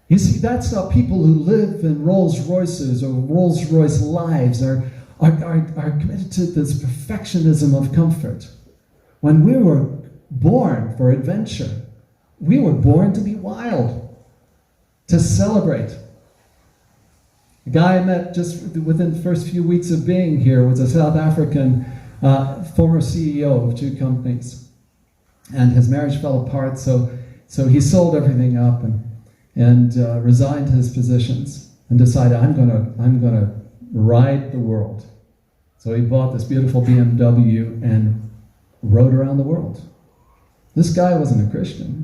Speaker 10: You see, that's how people who live in Rolls-Royces or Rolls-Royce lives are committed to this perfectionism of comfort. When we were born for adventure, we were born to be wild, to celebrate. The guy I met just within the first few weeks of being here was a South African former CEO of 2 companies. And his marriage fell apart, so he sold everything up and resigned his positions and decided, I'm gonna ride the world. So he bought this beautiful BMW and rode around the world. This guy wasn't a Christian.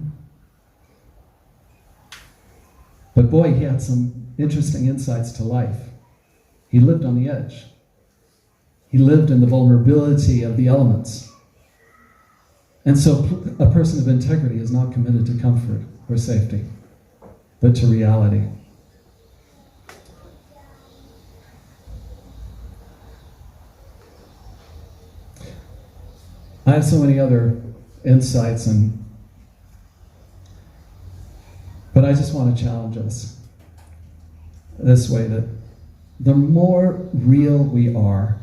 Speaker 10: But boy, he had some interesting insights to life. He lived on the edge. He lived in the vulnerability of the elements. And so a person of integrity is not committed to comfort or safety, but to reality. I have so many other insights, but I just want to challenge us this way, that the more real we are,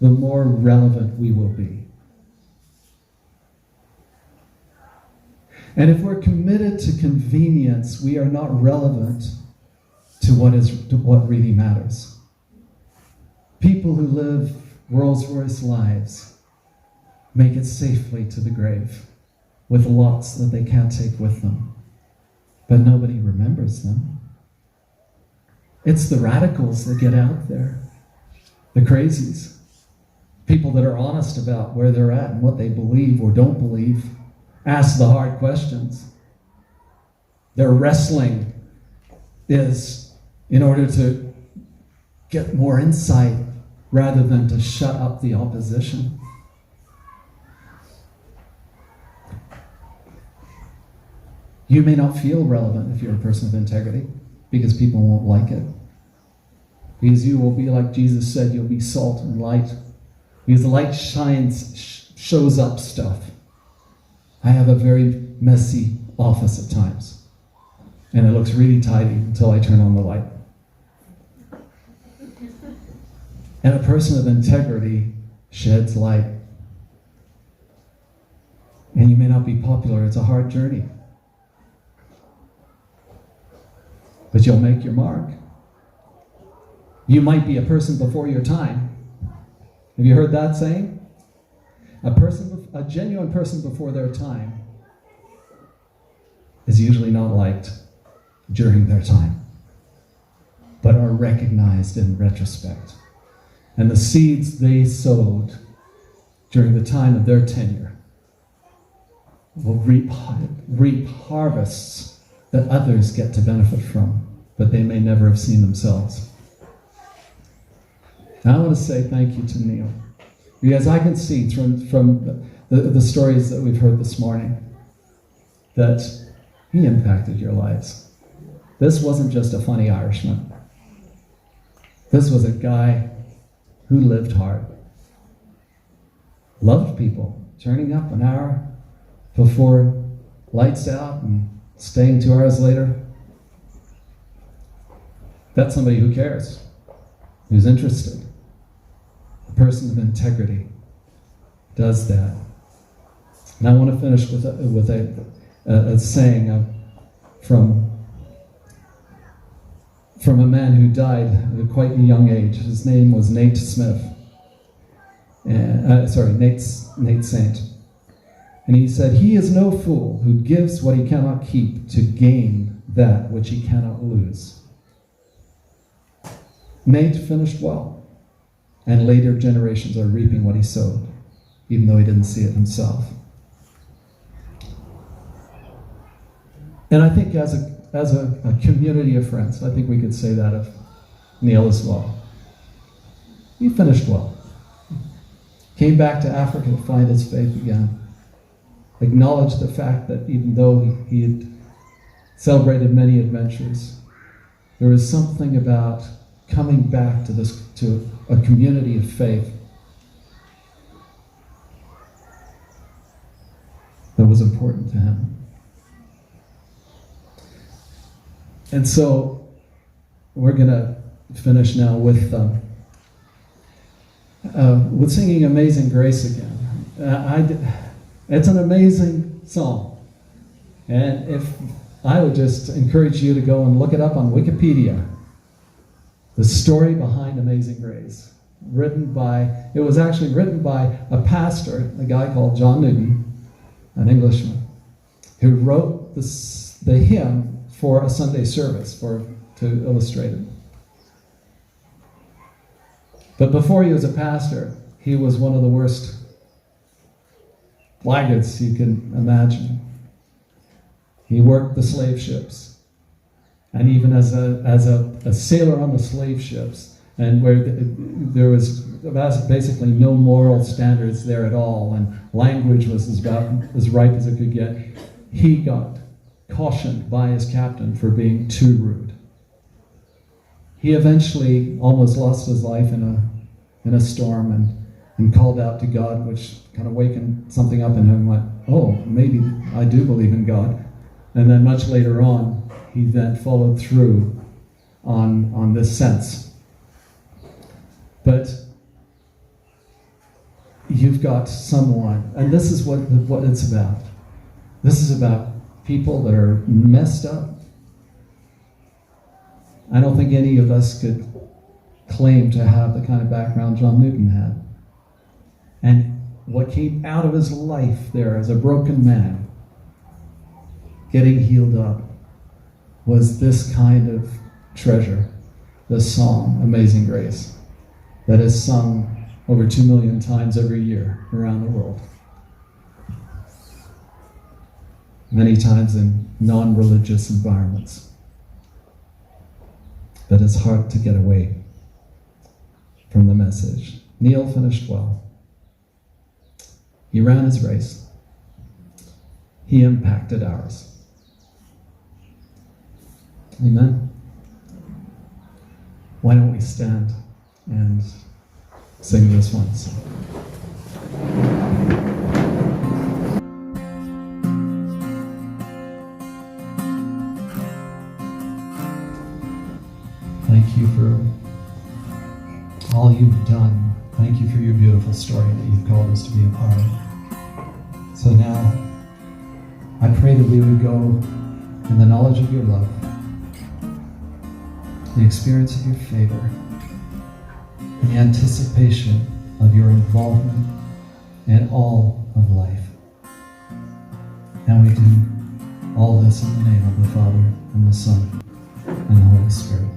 Speaker 10: the more relevant we will be. And if we're committed to convenience, we are not relevant to what really matters. People who live Rolls-Royce lives make it safely to the grave with lots that they can't take with them. But nobody remembers them. It's the radicals that get out there, the crazies, people that are honest about where they're at and what they believe or don't believe, ask the hard questions. Their wrestling is in order to get more insight rather than to shut up the opposition. You may not feel relevant if you're a person of integrity, because people won't like it. Because you will be, like Jesus said, you'll be salt and light. Because the light shows up stuff. I have a very messy office at times. And it looks really tidy until I turn on the light. And a person of integrity sheds light. And you may not be popular. It's a hard journey. But you'll make your mark. You might be a person before your time, Have you heard that saying? A genuine person before their time is usually not liked during their time, but are recognized in retrospect. And the seeds they sowed during the time of their tenure will reap harvests that others get to benefit from, but they may never have seen themselves. And I want to say thank you to Neil, because I can see from the stories that we've heard this morning that he impacted your lives. This wasn't just a funny Irishman. This was a guy who lived hard, loved people, turning up an hour before lights out and staying 2 hours later. That's somebody who cares, who's interested. A person of integrity does that. And I want to finish with a saying from a man who died at quite a young age. His name was Nate Smith. Nate Saint. And he said, "He is no fool who gives what he cannot keep to gain that which he cannot lose." Nate finished well, and later generations are reaping what he sowed, even though he didn't see it himself. And I think as a community of friends, I think we could say that of Neil as well. He finished well. Came back to Africa to find his faith again. Acknowledged the fact that even though he had celebrated many adventures, there was something about coming back to a community of faith that was important to him. And so we're going to finish now with singing Amazing Grace again. It's an amazing song. And if I would just encourage you to go and look it up on Wikipedia. The story behind Amazing Grace. It was actually written by a pastor, a guy called John Newton, an Englishman, who wrote the hymn for a Sunday service to illustrate it. But before he was a pastor, he was one of the worst blackguards you can imagine. He worked the slave ships, and even as a sailor on the slave ships, and where there was basically no moral standards there at all, and language was about as ripe as it could get, he got cautioned by his captain for being too rude. He eventually almost lost his life in a storm and called out to God, which kind of wakened something up in him and went, oh, maybe I do believe in God. And then much later on, he then followed through on this sense. But you've got someone, and this is what it's about. This is about people that are messed up. I don't think any of us could claim to have the kind of background John Newton had. And what came out of his life there as a broken man, getting healed up, was this kind of treasure, this song, Amazing Grace, that is sung over 2 million times every year around the world. Many times in non-religious environments. But it's hard to get away from the message. Neil finished well. He ran his race. He impacted ours. Amen. Why don't we stand and sing this once? Thank you for all you've done. Thank you for your beautiful story that you've called us to be a part of. So now, I pray that we would go in the knowledge of your love, the experience of your favor, and the anticipation of your involvement in all of life. And we do all this in the name of the Father, and the Son, and the Holy Spirit.